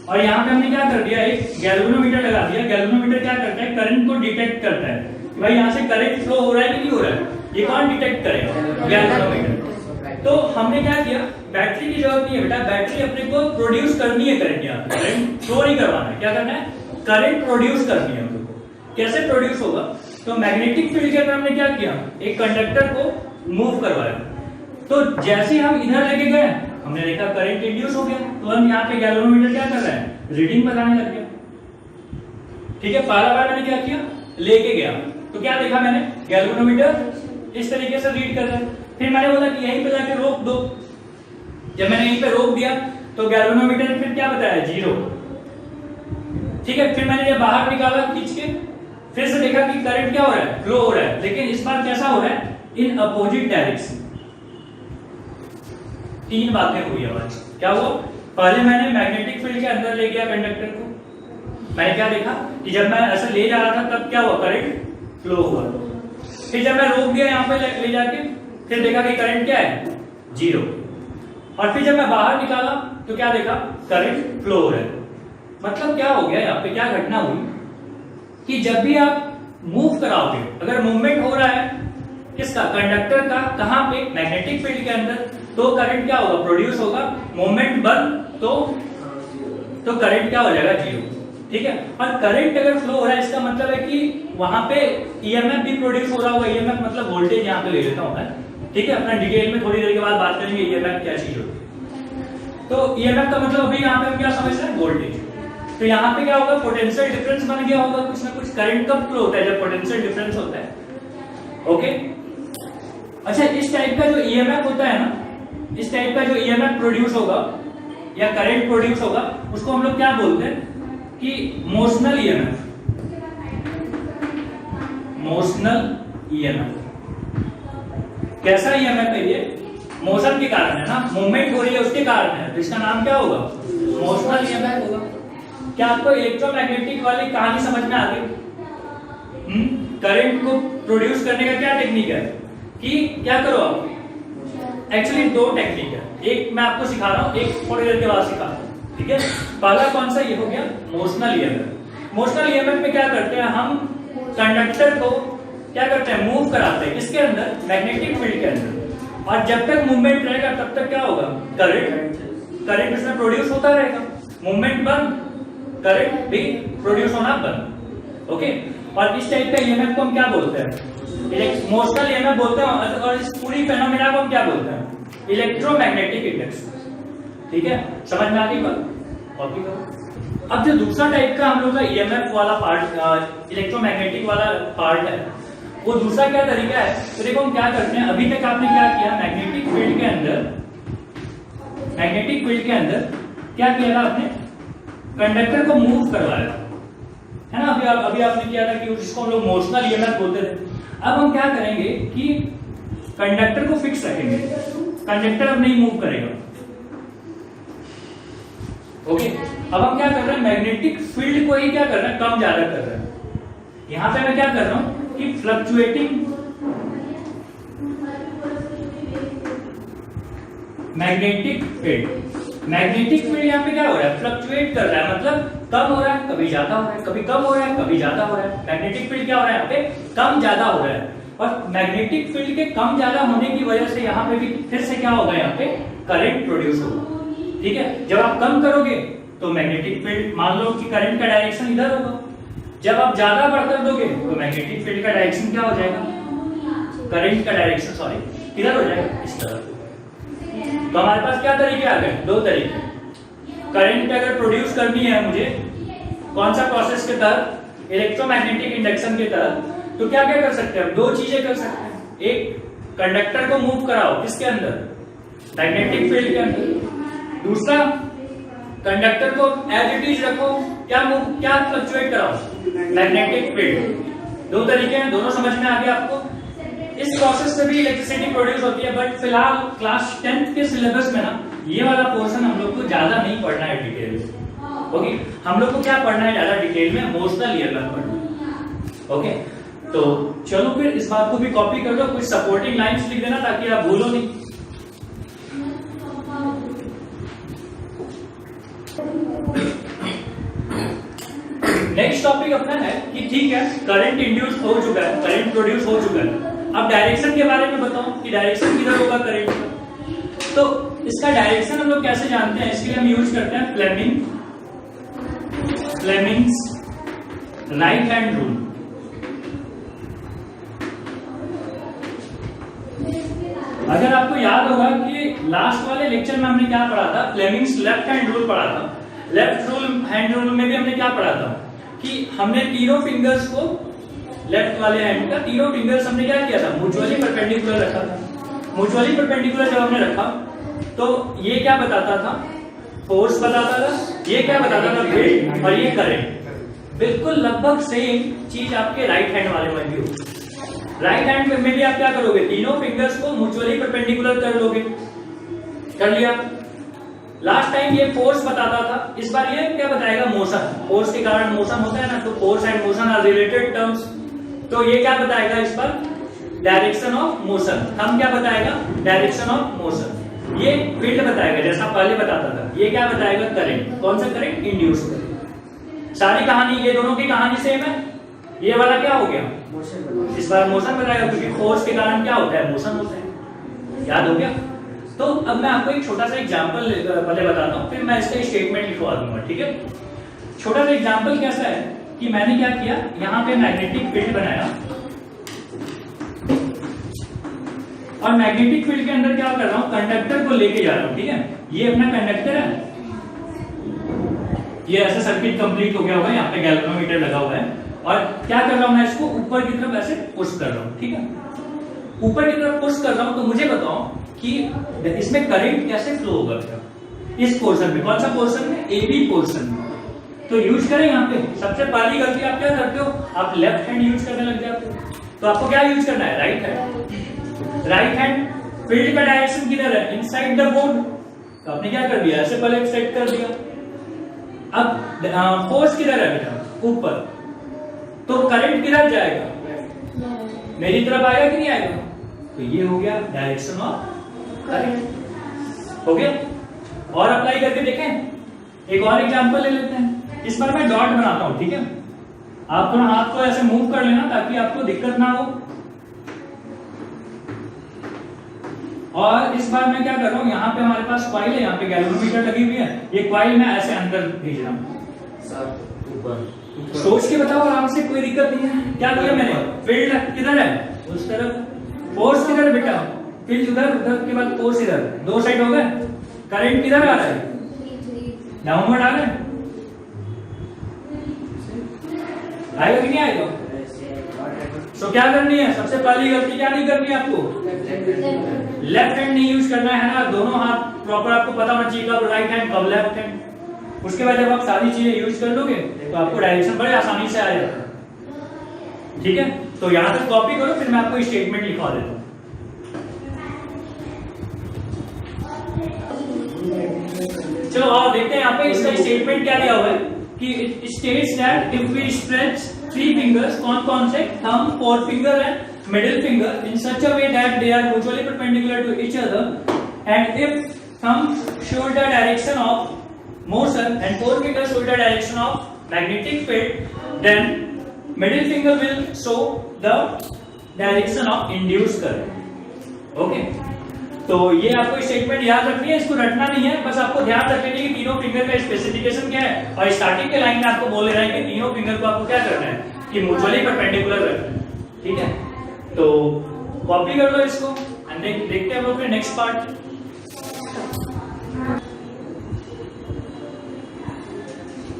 और यहाँ पे हमने क्या कर दिया, एक गैल्वेनोमीटर लगा दिया। गैल्वेनोमीटर क्या करता है, करंट को डिटेक्ट करता है कि भाई यहाँ से करंट फ्लो हो रहा है कि नहीं हो रहा है। ये कौन डिटेक्ट करेगा, गैल्वेनोमीटर। तो हमने क्या किया, बैटरी की जरूरत नहीं है बेटा, बैटरी अपने को प्रोड्यूस करनी है करंट, यहाँ करंट फ्लो नहीं करवाना है, क्या करना है, करंट प्रोड्यूस करनी है हमको। कैसे प्रोड्यूस होगा, तो मैग्नेटिक फील्ड के अंदर हमने क्या किया, एक कंडक्टर को मूव करवाया। तो जैसे हम इधर लेके गए हमने देखा करंट इंड्यूस हो गया, तो हम यहाँ पे गैल्वेनोमीटर क्या कर रहे हैं, रीडिंग बताने लग गया। ठीक है, पहला बार मैंने क्या किया, लेके गया तो क्या देखा मैंने, गैल्वेनोमीटर इस तरीके से रीड कर रहा है। फिर मैंने बोला कि यहीं पे जाके रोक दो। जब मैंने यहीं पे रोक दिया तो गैल्वेनोमीटर फिर क्या बताया, 0। ठीक है, फिर मैंने ये बाहर निकाला खींच के, फिर से देखा कि करंट क्या हो रहा है, फ्लो हो रहा है, लेकिन इस बार कैसा हो रहा है, इन अपोजिट डायरेक्शन। 3 बातें हुई आज। क्या हुआ, पहले मैंने मैग्नेटिक फील्ड के अंदर ले गया कंडक्टर को, मैंने क्या देखा कि जब मैं ऐसे ले जा रहा था तब क्या हुआ, करंट फ्लो हुआ। फिर जब मैं रोक दिया यहाँ पे ले जाके, फिर देखा कि करंट क्या है, 0। और फिर जब मैं बाहर निकाला तो क्या देखा, करंट फ्लो हो रहा है। मतलब क्या हो गया, यहाँ पे क्या घटना हुई कि जब भी आप मूव कराओगे, अगर मूवमेंट हो रहा है किसका, कंडक्टर का, कहां पे, मैग्नेटिक फील्ड के अंदर, तो करंट क्या होगा, प्रोड्यूस होगा। मूवमेंट बंद तो करंट क्या हो जाएगा, 0। ठीक है, और करंट अगर फ्लो हो रहा है इसका मतलब है कि वहां पे ईएमएफ भी प्रोड्यूस हो रहा होगा। ईएमएफ मतलब वोल्टेज, यहाँ पे ले लेता हूं मैं। ठीक है, अपना डिटेल में थोड़ी देर के बाद बात करेंगे ईएमएफ क्या चीज होती है। तो ईएमएफ का मतलब अभी यहाँ पे हम क्या समझ रहे हैं, वोल्टेज। तो यहाँ पे क्या होगा, पोटेंशियल डिफरेंस बन गया होगा कुछ ना कुछ। करंट कब फ्लो होता है, जब पोटेंशियल डिफरेंस होता है। ओके, अच्छा, इस टाइप का जो ईएमएफ होता है ना, इस टाइप का जो ईएमएफ प्रोड्यूस होगा या करंट प्रोड्यूस होगा, उसको हम लोग क्या बोलते हैं कि मोशनल ईएमएफ। मोशनल ईएमएफ कैसा ईएमएफ है, ये मोशन के कारण है ना, मूवमेंट हो रही है उसके कारण है, तो इसका नाम क्या होगा, मोशनल ईएमएफ होगा। क्या आपको इलेक्ट्रोमैग्नेटिक वाली कहानी समझ में आ गई? करंट को प्रोड्यूस करने का क्या टेक्निक है कि क्या करो आप, एक्चुअली 2 टेक्निक है, एक मैं आपको सिखा रहा हूं, एक थोड़ी देर के बाद सिखा रहा हूं। ठीक है, पहला कौन सा, ये हो गया मोशनल ईएमएफ। मोशनल ईएमएफ में क्या करते हैं हम, कंडक्टर को क्या करते हैं, मूव कराते हैं किसके अंदर, मैग्नेटिक फील्ड के अंदर। और जब तक मूवमेंट रहेगा तब तक क्या होगा, करंट उसमें प्रोड्यूस होता रहेगा। मूवमेंट बंद, करंट भी प्रोड्यूस होना बंद। ओके, और इस टाइप का ईएमएफ को हम क्या बोलते हैं, मोशनल ईएमएफ बोलते हैं। और इस पूरी फेनोमेना को हम क्या बोलते हैं, इलेक्ट्रोमैग्नेटिक इंडक्शन। ठीक है, समझ में आ गई बात, कॉपी करो। अब जो दूसरा टाइप का हम लोग का ईएमएफ वाला पार्ट, इलेक्ट्रोमैग्नेटिक वाला पार्ट है, वो दूसरा क्या तरीका है। तो देखो हम क्या करते हैं, अभी तक आपने क्या किया, मैग्नेटिक फील्ड के अंदर क्या किया था आपने, कंडक्टर को मूव करवाया। है ना, अभी आपने किया था कि जिसको हम लोग मोशनल ईएमएफ बोलते थे। अब हम क्या करेंगे कि कंडक्टर को फिक्स रखेंगे, कंडक्टर अब नहीं मूव करेगा। ओके, अब हम क्या कर रहे हैं, मैग्नेटिक फील्ड को ही क्या कर रहे हैं, कम ज्यादा कर रहे हैं। यहां पे मैं क्या कर रहा हूं कि fluctuating magnetic field, magnetic field यहाँ पे क्या हो रहा है, फ्लक्चुएट कर रहा है, मतलब कम हो रहा है, कभी ज्यादा हो रहा है, कभी कम हो रहा है, कभी ज्यादा हो रहा है। मैग्नेटिक फील्ड क्या हो रहा है यहाँ पे, कम ज्यादा हो रहा है। और मैग्नेटिक फील्ड के कम ज्यादा होने की वजह से यहाँ पे भी फिर से क्या होगा, यहाँ पे करंट प्रोड्यूस होगा। ठीक है, जब आप कम करोगे तो मैग्नेटिक फील्ड, मान लो कि करंट का डायरेक्शन इधर होगा, जब आप ज्यादा बढ़कर दोगे तो मैग्नेटिक फील्ड का डायरेक्शन क्या हो जाएगा, करंट का डायरेक्शन सॉरी किधर हो जाएगा, इस तरफ। तो हमारे पास क्या तरीके आ गए, दो तरीके। करंट अगर प्रोड्यूस करनी है मुझे कौन सा प्रोसेस के तहत, इलेक्ट्रोमैग्नेटिक इंडक्शन के तहत, तो क्या क्या कर सकते हैं, दो चीजें कर सकते हैं। एक, कंडक्टर को मूव कराओ किसके अंदर, मैग्नेटिक फील्ड के अंदर। दूसरा, कंडक्टर को एज इट इज रखो, क्या मूव, क्या फ्लक्चुएट कराओ, मैग्नेटिक फील्ड। दो तरीके हैं, दोनों समझ में आ गया आपको। इस प्रोसेस से भी इलेक्ट्रिसिटी प्रोड्यूस होती है, बट फिलहाल क्लास 10th के सिलेबस में ना ये वाला पोर्शन हम लोग को ज्यादा नहीं पढ़ना है डिटेल में। ओके, हम लोग को क्या पढ़ना है ज्यादा डिटेल में, मोशनल ईएमएफ पढ़ना है। ओके, तो चलो फिर इस बात को भी कॉपी कर लो, कुछ सपोर्टिंग लाइंस लिख देना ताकि आप भूलो नहीं। नेक्स्ट टॉपिक अपना है कि ठीक है करंट इंड्यूस हो चुका है, करंट प्रोड्यूस हो चुका है, अब डायरेक्शन के बारे में बताओ कि डायरेक्शन किधर होगा करंट का। तो इसका डायरेक्शन हम लोग कैसे जानते हैं, इसके लिए हम यूज करते हैं फ्लेमिंग्स राइट हैंड रूल। अगर आपको याद होगा कि लास्ट वाले लेक्चर में हमने क्या पढ़ा था, फ्लेमिंग्स लेफ्ट हैंड रूल पढ़ा था। लेफ्ट हैंड रूल में भी हमने क्या पढ़ा था कि हमने तीनों फिंगर्स को, लेफ्ट वाले हैंड का तीनों फिंगर्स हमने क्या किया था, म्यूचुअली परपेंडिकुलर रखा था। म्यूचुअली परपेंडिकुलर जब हमने रखा तो ये क्या बताता था, फोर्स बताता था, ये क्या बताता था, वेट, और ये करंट। बिल्कुल लगभग सेम चीज आपके राइट हैंड वाले में भी होगी। राइट हैंड में भी आप क्या करोगे, तीनों फिंगर्स को म्यूचुअली परपेंडिकुलर कर लोगे, कर लिया। लास्ट टाइम ये फोर्स बताता था, इस बार ये क्या बताएगा, मोशन। फोर्स के कारण मोशन होता है ना, तो force and motion are related terms. तो ये क्या बताएगा इस बार, डायरेक्शन ऑफ मोशन। हम क्या बताएगा, डायरेक्शन ऑफ मोशन। ये फील्ड बताएगा जैसा पहले बताता था। ये क्या बताएगा, करंट। कौन सा करंट, इंड्यूस करंट। सारी कहानी, ये दोनों की कहानी सेम है। ये वाला क्या हो गया, इस बार मोशन बताएगा, क्योंकि फोर्स के कारण क्या होता है, मोशन होता है। याद हो गया। तो अब मैं आपको एक छोटा सा एग्जांपल पहले बताता हूँ, फिर मैं इसका स्टेटमेंट लिखवा दूंगा। ठीक है, छोटा सा एग्जांपल कैसा है कि मैंने क्या किया, यहाँ पे मैग्नेटिक फील्ड बनाया और मैग्नेटिक फील्ड के अंदर क्या कर रहा हूँ, कंडक्टर को लेके जा रहा हूँ। ठीक है, ये अपना कंडक्टर है, ये ऐसा सर्किट कंप्लीट हो गया होगा, यहाँ पे गैल्वेनोमीटर लगा हुआ है, और क्या कर रहा हूँ मैं इसको ऊपर की तरफ ऐसे पुश कर रहा हूँ। ठीक है, ऊपर की तरफ पुश कर रहा हूँ। तो मुझे बताओ कि इसमें करंट कैसे फ्लो होगा, इस पोर्शन में, कौन सा पोर्शन में, AB पोर्शन में। तो यूज करें यहाँ पे, सबसे पहली गलती आप क्या करते हो, आप लेफ्ट हैंड यूज करने लग जाते हो। तो आपको क्या यूज करना है, right hand. Right hand, field का डायरेक्शन किधर है, इनसाइड द बोर्ड। तो आपने क्या कर दिया, ऐसे पहले सेट कर दिया। अब फोर्स किधर है बेटा, ऊपर, तो करंट किधर जाएगा, मेरी तरफ आएगा कि नहीं आएगा। तो ये हो गया डायरेक्शन ऑफ करंट, हो गया। और अप्लाई करके देखें, एक और एग्जांपल ले लेते हैं। इस बार मैं डॉट बनाता हूं। ठीक है, आप थोड़ा हाथ को ऐसे मूव कर लेना ताकि आपको दिक्कत ना हो। और इस बार मैं क्या कर रहा हूं, यहाँ पे हमारे पास कॉइल है, यहाँ पे गैल्वेनोमीटर लगी हुई है, ये कॉइल मैं ऐसे अंदर भेज रहा हूं। सोच के बताओ आराम से, कोई दिक्कत नहीं है। क्या किया मैंने, फील्ड किधर है, उस तरफ, फोर्स किधर है बेटा, फील्ड उधर, उधर के बाद फोर्स इधर, दो साइड हो गए। करंट किधर आ रहा है, डाउनवर्ड आ रहा है, आएगा कि नहीं आएगा। तो क्या करनी है, सबसे पहली गलती क्या नहीं करनी है आपको, लेफ्ट हैंड नहीं यूज करना है ना, दोनों हाथ प्रॉपर आपको पता होना चाहिए, कब राइट हैंड कब लेफ्ट हैंड। उसके बाद जब आप सारी चीजें यूज कर लोगे तो आपको डायरेक्शन बड़े आसानी से आ जाता है। ठीक है, तो यहां तक कॉपी करो, फिर मैं आपको स्टेटमेंट लिखवा देता हूं। चलो आओ देखते हैं यहाँ पे इसका स्टेटमेंट क्या दिया हुआ है कि it states that if we stretch 3 fingers, कौन से, thumb, forefinger and middle finger in such a way that they are mutually perpendicular to each other and if thumb show the direction of motion and forefinger show the direction of magnetic field, then middle finger will show the direction of induced current। Okay, तो ये आपको स्टेटमेंट याद रखनी है, इसको रटना नहीं है, बस आपको ध्यान रखना है कि तीनों फिंगर का स्पेसिफिकेशन क्या है, और स्टार्टिंग के लाइन में आपको बोल रहा है कि तीनों फिंगर को आपको क्या करना है कि म्यूचुअली परपेंडिकुलर रखना है। ठीक है, तो कॉपी कर लो इसको एंड देखते हैं हम लोग नेक्स्ट पार्ट।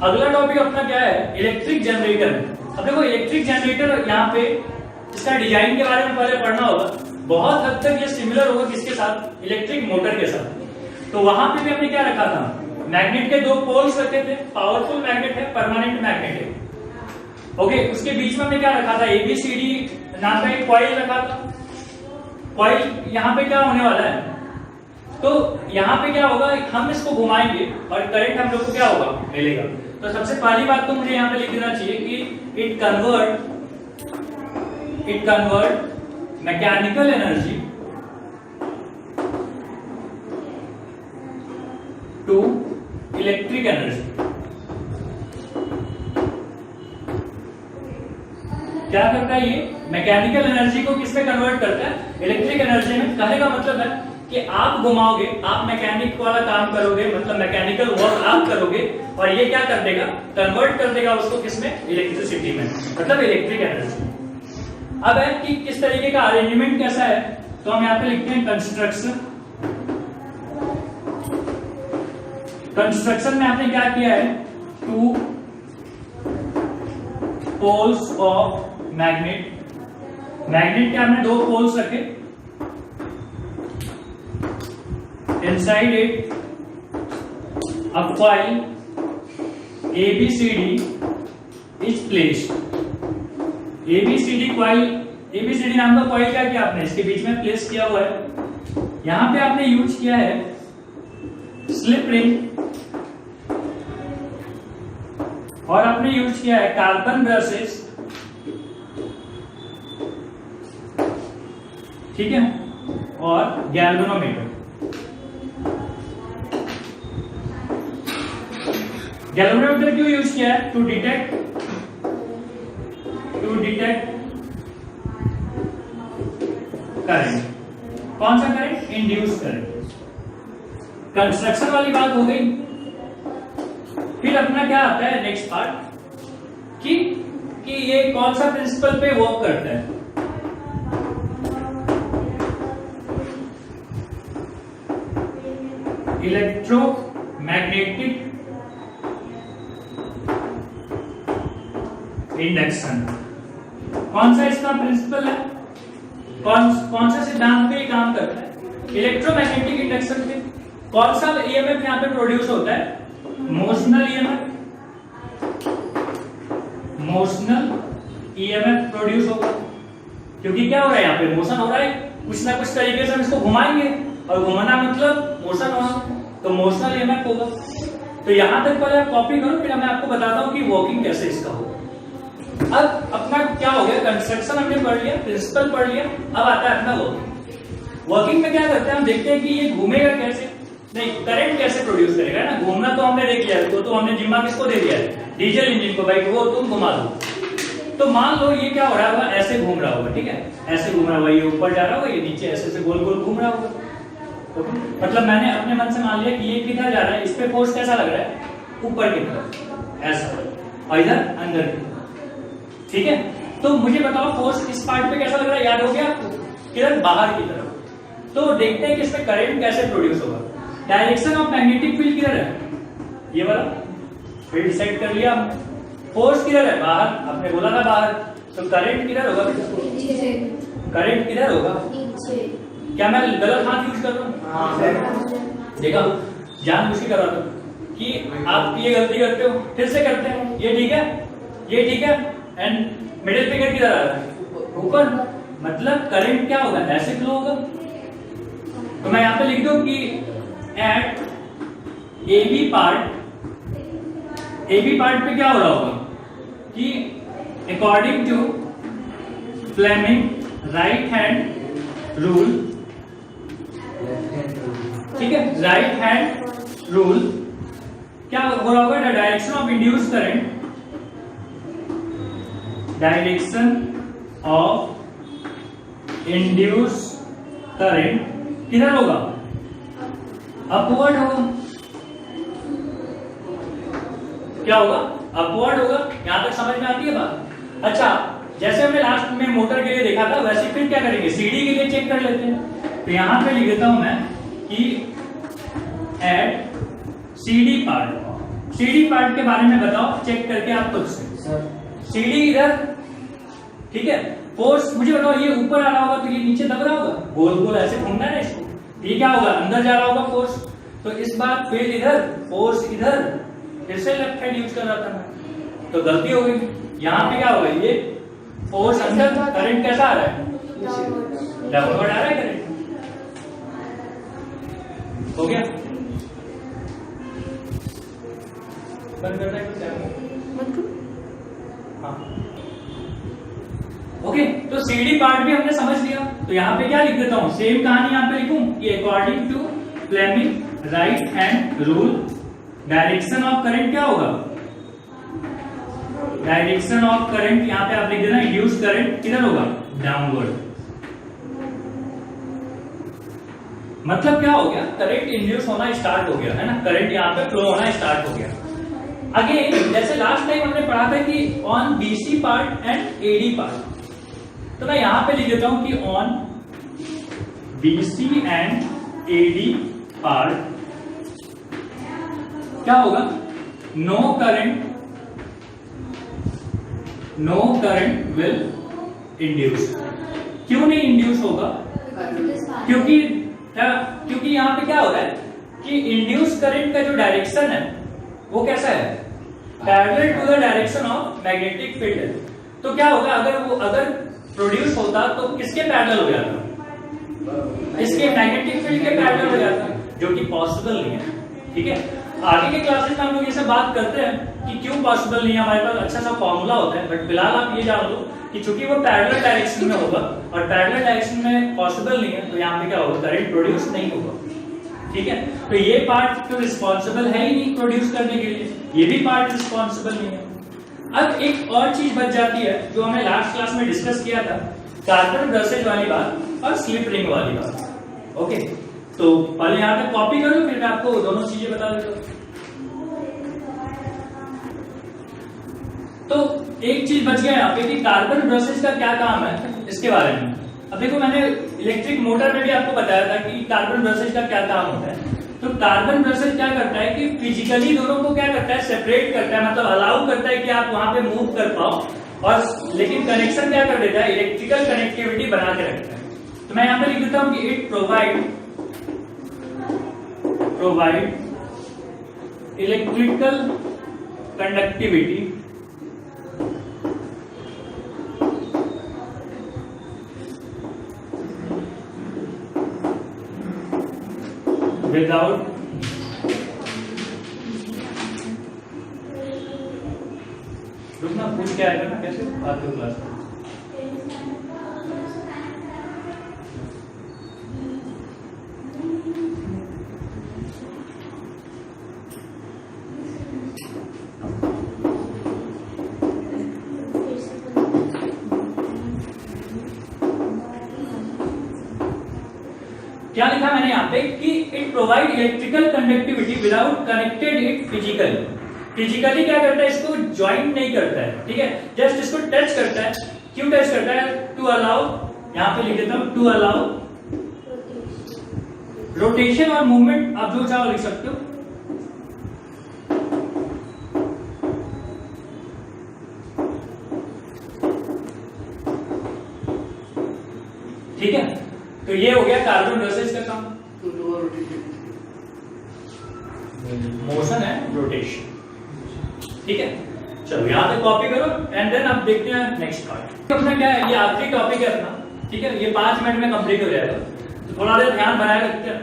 अगला टॉपिक अपना क्या है, इलेक्ट्रिक जनरेटर। अब देखो इलेक्ट्रिक जनरेटर यहाँ पे इसका डिजाइन के बारे में पहले पढ़ना होगा। बहुत हद तक ये सिमिलर होगा किसके साथ, इलेक्ट्रिक मोटर के साथ। तो वहां पे भी हमने क्या रखा था, मैग्नेट के 2 पोल्स रखे थे, पावरफुल मैग्नेट है, परमानेंट मैग्नेट है। ओके, उसके बीच में हमने क्या रखा था, ABCD नाम का एक कॉइल रखा था। कॉइल यहाँ पे क्या होने वाला है, तो यहाँ पे क्या होगा, हम इसको घुमाएंगे और करंट हम लोग को क्या होगा, मिलेगा। तो सबसे पहली बात तो मुझे यहाँ पे लिख देना चाहिए कि it convert mechanical energy to electric energy. क्या करता है ये, मैकेनिकल एनर्जी को किस में कन्वर्ट करता है, इलेक्ट्रिक एनर्जी में। कहने का मतलब है कि आप घुमाओगे, आप मैकेनिक वाला काम करोगे, मतलब मैकेनिकल वर्क आप करोगे, और ये क्या कर देगा, कन्वर्ट कर देगा उसको किसमें, इलेक्ट्रिसिटी में, मतलब इलेक्ट्रिक एनर्जी। अब है कि किस तरीके का अरेंजमेंट कैसा है, तो हम यहाँ पे लिखते हैं कंस्ट्रक्शन। कंस्ट्रक्शन में आपने क्या किया है, 2 पोल्स ऑफ मैग्नेट। मैग्नेट के आपने 2 पोल्स रखे, inside it a coil ABCD is placed। ABCD coil, ABCD नाम का कॉइल क्या किया आपने, इसके बीच में प्लेस किया हुआ है। यहां पे आपने यूज किया है स्लिप रिंग, और आपने यूज किया है कार्बन ब्रशेस। ठीक है, और गैल्वेनोमीटर। गैल्वेनोमीटर क्यों यूज किया है, टू डिटेक्ट करंट। कौन सा करंट, इंड्यूस करंट। कंस्ट्रक्शन वाली बात हो गई। फिर अपना क्या आता है नेक्स्ट पार्ट कि ये कौन सा प्रिंसिपल पे वर्क करता है। Electromagnetic induction. कौन सा इसका प्रिंसिपल है, कौन सा सिद्धांत पे काम करता है, इलेक्ट्रोमैग्नेटिक इंडक्शन पे। कौन सा ईएमएफ यहाँ पे प्रोड्यूस होता है, मोशनल ईएमएफ प्रोड्यूस होगा, क्योंकि क्या हो रहा है यहाँ पे, मोशन हो रहा है, कुछ ना कुछ तरीके से हम इसको घुमाएंगे, और घुमाना मतलब मोशन होना, तो मोशनल ईएमएफ होगा। तो यहां तक पहले आप कॉपी करो, फिर मैं आपको बताता हूं कि वर्किंग कैसे इसका होगा। अब अपना क्या हो गया, कंस्ट्रक्शन हमने पढ़ लिया, प्रिंसिपल पढ़ लिया, अब आता है अपना वर्किंग। वर्किंग में क्या करते हैं, हम देखते हैं कि ये घूमेगा कैसे, नहीं करंट कैसे प्रोड्यूस करेगा ना। घूमना तो हमने देख लिया है, तो हमने जिम्मा किसको दे दिया है, डीजल इंजन को, भाई वो तुम घुमा दो। तो मान लो ये क्या हो रहा होगा, ऐसे घूम रहा होगा, ठीक है, ऐसे घूम रहा होगा, ये ऊपर जा रहा होगा, ये नीचे ऐसे गोल गोल घूम रहा होगा। तो मतलब मैंने अपने मन से मान लिया कि ये किधर जा रहा है, इस पे फोर्स कैसा लग रहा है, ऊपर की तरफ ऐसा, और इधर अंदर की तरफ। ठीक है, तो मुझे बताओ फोर्स इस पार्ट पे कैसा लग रहा है, याद हो गया आपको, किधर, बाहर की तरफ। तो देखते हैं कि इसमें करंट कैसे प्रोड्यूस होगा। डायरेक्शन ऑफ मैग्नेटिक फील्ड किधर है, ये वाला फील्ड सेट कर लिया। फोर्स किधर है, बाहर, आपने बोला था बाहर, तो करंट किधर होगा, करंट किधर होगा, क्या मैं गलत हाथ यूज कर रहा हूँ, देखा जानबूझ के कर रहा था। कि आप ये गलती करते हो, फिर से करते हैं, ये ठीक है, ये ठीक है, एंड मिडिल फिंगर किधर आ रहा है? ऊपर। मतलब करंट क्या होगा? ऐसे फ्लो होगा। तो मैं यहां पे लिख दूं कि एट AB पार्ट पे क्या हो रहा होगा कि according to Fleming right hand rule, ठीक है, राइट हैंड रूल क्या हो रहा होगा? The direction of induce current, direction of induce current किधर होगा? अपवर्ड होगा। क्या होगा? अपवर्ड होगा। यहां तक समझ में आती है बात? अच्छा, जैसे हमने लास्ट में मोटर के लिए देखा था, वैसे फिर क्या करेंगे? सीडी के लिए चेक कर लेते हैं। तो यहां पे लिख देता हूं मैं कि एट सीडी पार्ट के बारे में बताओ, चेक करके आप खुद से। सीडी इधर, ठीक है, फोर्स मुझे बताओ, ये ऊपर आ रहा होगा तो ये नीचे दब रहा होगा, गोल गोल ऐसे घूमना है इसको, ये क्या होगा? अंदर जा रहा होगा फोर्स। तो इस बार फील्ड इधर, फोर्स इधर, फिर से लेफ्ट हैंड यूज कर रहा था मैं, तो गलती हो गई। यहां पे क्या होगा? ये फोर्स अंदर, करंट कैसा आ रहा है? डाउनवर्ड आ रहा है करंट। हो गया? बंद करना है कुछ? हाँ, ओके। तो सीडी पार्ट भी हमने समझ लिया। तो यहां पे क्या लिख देता हूं? सेम कहानी यहां पे लिखूं कि according to Fleming right hand rule, direction of current क्या होगा? डायरेक्शन ऑफ करंट यहां पे आप लिख देना, इंड्यूस करंट किधर होगा? डाउनवर्ड। मतलब क्या हो गया? करंट इंड्यूस होना स्टार्ट हो गया, है ना, करंट यहां पे फ्लो होना स्टार्ट हो गया। अगेन जैसे लास्ट टाइम हमने पढ़ा था कि on BC part and AD part, तो मैं यहां पे लिख देता हूं कि on BC and AD part क्या होगा? No current will induce. क्यों नहीं इंड्यूस होगा? क्योंकि यहां पे क्या हो रहा है कि इंड्यूस करंट का जो डायरेक्शन है वो कैसा है? Parallel to the direction of magnetic field. तो क्या होगा? अगर प्रोड्यूस होता तो किसके पैरेलल हो जाता? इसके मैग्नेटिक फील्ड के पैरेलल हो जाता, जो कि पॉसिबल नहीं है। ठीक है, आगे के क्लासेस में हम लोग ये सब बात करते हैं कि क्यों पॉसिबल नहीं है। हमारे पास अच्छा सा फॉर्मूला होता है, बट फिलहाल आप ये जान लो कि चूंकि वो पैरेलल डायरेक्शन में होगा और पैरेलल डायरेक्शन में पॉसिबल नहीं है, तो यहाँ पे क्या होगा? करंट प्रोड्यूस नहीं होगा। ठीक है, तो ये पार्ट तो रिस्पॉन्सिबल है ही नहीं प्रोड्यूस करने के लिए, ये भी पार्ट रिस्पॉन्सिबल नहीं है। अब एक और चीज बच जाती है जो हमने लास्ट क्लास में डिस्कस किया था, कार्बन ब्रशेज वाली बात और स्लिप रिंग वाली बात। ओके, तो पहले यहाँ पे कॉपी करो, फिर मैं आपको दोनों चीजें बता देता हूँ। तो एक चीज बच गया यहाँ पे कि कार्बन ब्रशेज का क्या काम है, इसके बारे में। अब देखो, मैंने इलेक्ट्रिक मोटर में भी आपको बताया था कि कार्बन ब्रशेज का क्या काम होता है। तो कार्बन ब्रशेज क्या करता है कि फिजिकली दोनों को क्या करता है? सेपरेट करता है, मतलब अलाउ करता है कि आप वहां पे मूव कर पाओ, और लेकिन कनेक्शन क्या कर देता है? इलेक्ट्रिकल कनेक्टिविटी बना के रखता है। तो मैं यहाँ पे लिख देता हूं कि it provide electrical conductivity without रुकना, पूछ के आएगा ना कैसे आते हो क्लास में। क्या लिखा मैंने यहाँ पे कि it provide electrical conductivity without connected it physically. Physically क्या करता है? इसको ज्वाइंट नहीं करता है, ठीक है, जस्ट इसको टच करता है। क्यों टच करता है? टू अलाउ, यहाँ पे लिख देता हूं, टू अलाउ रोटेशन और मूवमेंट, आप जो चाहो लिख सकते हो। ठीक है, तो ये हो गया कार्बन ब्रशेज का काम। मोशन है रोटेशन। ठीक है, चलो यहाँ पे कॉपी करो एंड देन अब देखते हैं नेक्स्ट पार्ट। अपना क्या है, ये आखिरी टॉपिक है अपना। ठीक है, ये 5 मिनट में कंप्लीट हो जाएगा, तो थोड़ा देर ध्यान बनाए रखते हैं।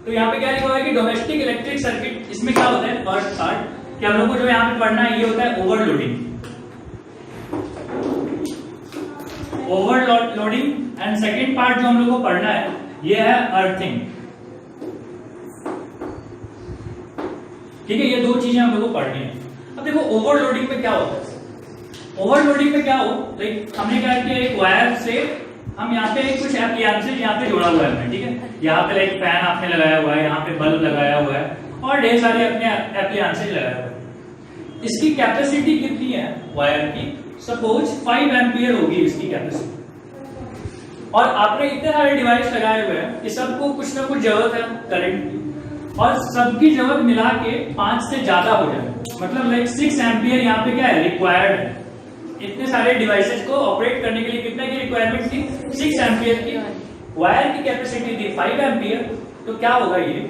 तो यहाँ पे क्या लिखा हुआ है कि डोमेस्टिक इलेक्ट्रिक सर्किट, इसमें क्या होता है फर्स्ट पार्ट कि हम लोग को जो यहाँ पे पढ़ना है ये होता है overloading. Overloading and second part जो हम लोग को पढ़ना है ये है अर्थिंग। ठीक है, ये 2 चीजें हम लोग को पढ़नी है। अब देखो ओवरलोडिंग में क्या होता है, ओवरलोडिंग में क्या हो, लाइक हमने क्या किया, एक वायर से हम यहाँ पे कुछ एप्लियंसेस यहाँ पे जोड़ा हुआ है। ठीक है, यहाँ पे लाइक फैन आपने लगाया हुआ है, यहाँ पे बल्ब लगाया हुआ है और ढेर सारे अपने एप्लियंसेस लगाए हुए हैं। इसकी कैपेसिटी कितनी है वायर की, सपोज 5 एम्पियर होगी इसकी कैपेसिटी, और आपने इतने सारे डिवाइस लगाए हुए हैं कि सबको कुछ ना कुछ जरूरत है करंट की, और सबकी जरूरत मिला के 5 से ज्यादा हो जाए, मतलब लाइक 6 एम्पियर यहाँ पे क्या है रिक्वायर्ड है। इतने सारे डिवाइसेस को ऑपरेट करने के लिए कितने की रिक्वायरमेंट थी, 6 एम्पियर की। वायर की कैपेसिटी थी 5 एम्पियर, तो क्या होगा ये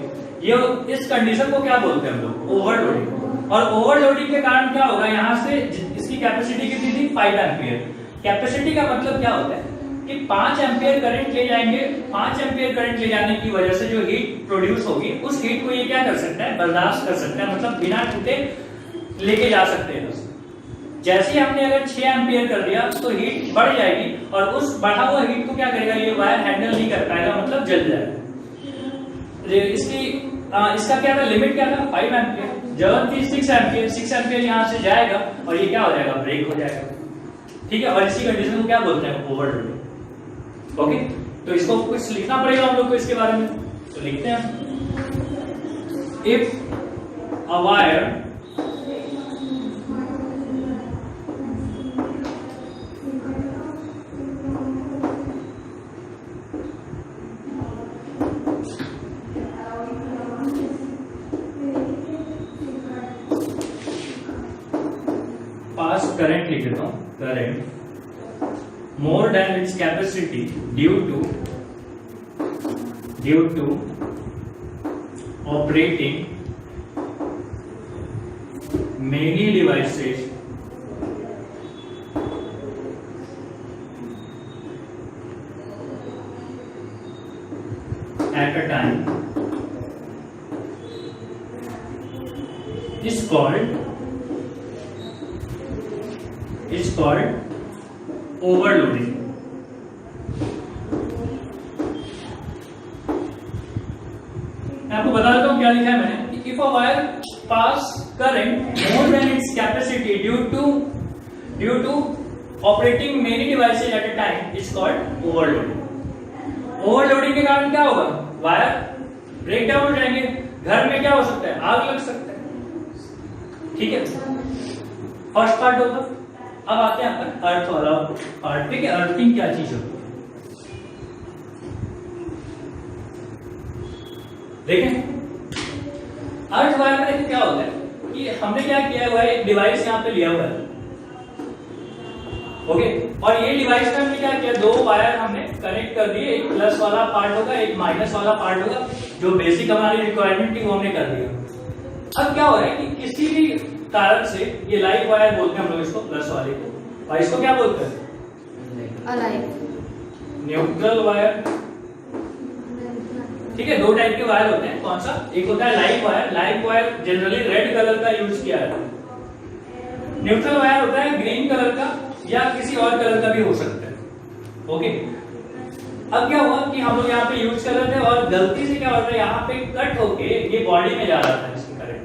इस कंडीशन को क्या बोलते हैं हम लोग, ओवरलोडिंग। और ओवरलोडिंग के कारण क्या होगा, यहाँ से इसकी कैपेसिटी कितनी थी 5 एम्पियर। कैपेसिटी का मतलब क्या होता है कि 5 एम्पियर करंट ले जाएंगे, 5 एम्पियर करंट ले जाने की वजह से जो हीट प्रोड्यूस होगी उस हीट को ये क्या कर सकता है, बर्दाश्त कर सकता है, मतलब बिना टूटे लेके जा सकते हैं। जैसे ही हमने अगर 6 एम्पियर कर दिया तो हीट बढ़ जाएगी, और उस बढ़ा हुआ हीट को क्या करेगा, ये वायर हैंडल नहीं कर पाएगा, मतलब जल जाएगा। इसका क्या था, लिमिट क्या था 5 एम्पियर, जरूरत थी 6 एम्पियर। 6 एम्पियर यहाँ से जाएगा और ये क्या हो जाएगा, ब्रेक हो जाएगा। ठीक है, और इसी कंडीशन को क्या बोलते हैं, ओवरलोडिंग। ओके, तो इसको कुछ लिखना पड़ेगा हम लोग को इसके बारे में, तो लिखते हैं। इफ अ वायर करंट लिख देता हूं, current more than its capacity due to operating many devices at a time is called overloading। मैं आपको बता देता हूं क्या लिखा है मैंने, if a wire pass current more than its capacity due to operating many devices at a time is called overloading. Overloading के कारण क्या होगा, वायर ब्रेक डाउन हो जाएंगे, घर में क्या हो सकता है, आग लग सकता है। ठीक है, फर्स्ट पार्ट होगा। अब आते हैं अपन अर्थ वाला पार्ट पे कि अर्थिंग क्या चीज होती है। देखें अर्थ वायर में देखिए क्या होता है कि हमने क्या किया हुआ है, एक डिवाइस यहाँ पे लिया हुआ है। ओके, और ये डिवाइस में हमने क्या किया, 2 वायर हमने कनेक्ट कर दिए, एक प्लस वाला पार्ट होगा, एक माइनस वाला पार्ट होगा। जो बेसिक हमारी रिक्वायरमेंट थी वो हमने कर दिया। अब क्या हो रहा है कि किसी भी कारण से ये लाइव वायर बोलते हैं हम लोग इसको, प्लस वाले को, और इसको क्या बोलते हैं, अलाइव। Neutral wire. ठीक है, 2 टाइप के वायर होते हैं। कौन सा, एक होता है live wire. Live wire generally red colour का यूज किया है। न्यूट्रल वायर होता है ग्रीन कलर का या किसी और कलर का भी हो सकता है। ओके, अब क्या हुआ कि हम लोग यहाँ पे यूज कर रहे थे और गलती से क्या हो रहा है, यहाँ पे कट होके ये बॉडी में जा रहा था, इसकी करंट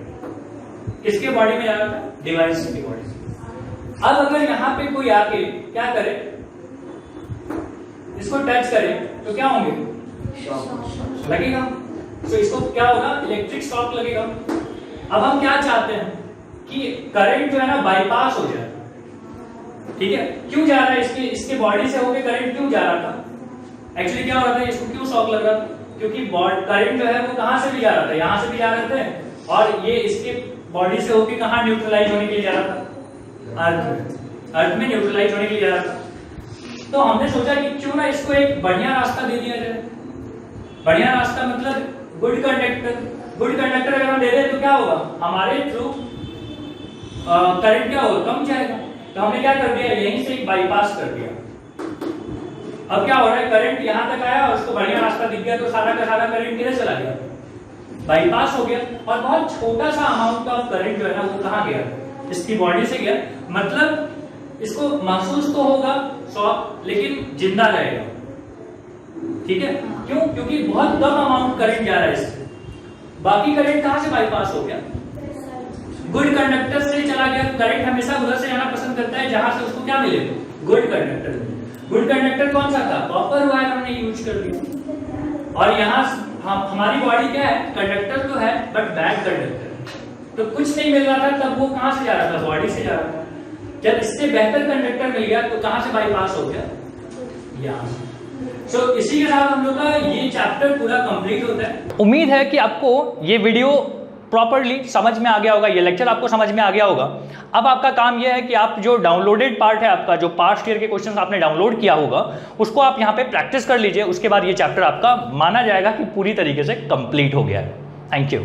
किसके बॉडी में जा रहा था, डिवाइस की बॉडी में। अब अगर यहाँ पे कोई आके क्या करे, इसको टच करे तो क्या होंगे, लगेगा। तो इसको क्या होगा, इलेक्ट्रिक शॉक लगेगा। अब हम क्या चाहते हैं कि करंट जो है ना बाईपास हो जाए। ठीक है, क्यों जा रहा है, इसके बॉडी से होके करंट क्यों जा रहा था, एक्चुअली क्या हो रहा था, इसको क्यों शॉक लग रहा था, क्योंकि करंट जो है वो कहां से भी जा रहा था, यहां से भी जा रहे थे, और ये इसके बॉडी से होके कहां न्यूट्रलाइज होने के लिए जा रहा था, अर्थ में न्यूट्रलाइज होने के लिए जा रहा था। तो हमने सोचा कि क्यों ना इसको एक बढ़िया रास्ता दे दिया जाए। बढ़िया रास्ता मतलब गुड कंडक्टर, गुड कंडक्टर अगर हम ले रहे हैं तो क्या होगा, हमारे थ्रू करंट क्या होगा, कम जाएगा। तो हमने क्या कर दिया, यहीं से एक बाईपास कर दिया। अब क्या हो रहा है, करंट यहां तक आया और उसको बढ़िया रास्ता दिख गया, तो सारा का सारा करंट किधर चला गया, बाईपास हो गया। और बहुत छोटा सा अमाउंट ऑफ करंट जो है ना वो कहां गया, इसकी बॉडी से गया। मतलब इसको महसूस तो होगा शॉक, लेकिन जिंदा रहेगा। ठीक है, क्यों, क्योंकि बहुत कम अमाउंट करंट जा रहा है इससे। बाकी करंट कहां से बाईपास हो गया, गुड कंडक्टर से चला गया। करंट हमेशा उधर से जाना पसंद करता है जहां से उसको क्या मिले, गुड कंडक्टर। गुड कंडक्टर कौन सा था, कॉपर वायर हमने यूज कर दिया। और यहाँ हमारी बॉडी क्या है, कंडक्टर तो है बट बैड कंडक्टर। तो कुछ नहीं मिल रहा था तब वो कहां से जा रहा था, बॉडी से जा रहा था। जब इससे बेहतर कंडक्टर मिल गया तो कहां से बाईपास हो गया, यहाँ से। So, इसी के साथ हम लोग का ये चैप्टर पूरा कंप्लीट होता है। उम्मीद है कि आपको ये वीडियो प्रॉपरली समझ में आ गया होगा, ये लेक्चर आपको समझ में आ गया होगा। अब आपका काम यह है कि आप जो डाउनलोडेड पार्ट है आपका, जो पास्ट ईयर के क्वेश्चंस आपने डाउनलोड किया होगा, उसको आप यहाँ पे प्रैक्टिस कर लीजिए। उसके बाद ये चैप्टर आपका माना जाएगा कि पूरी तरीके से कंप्लीट हो गया है। Thank you.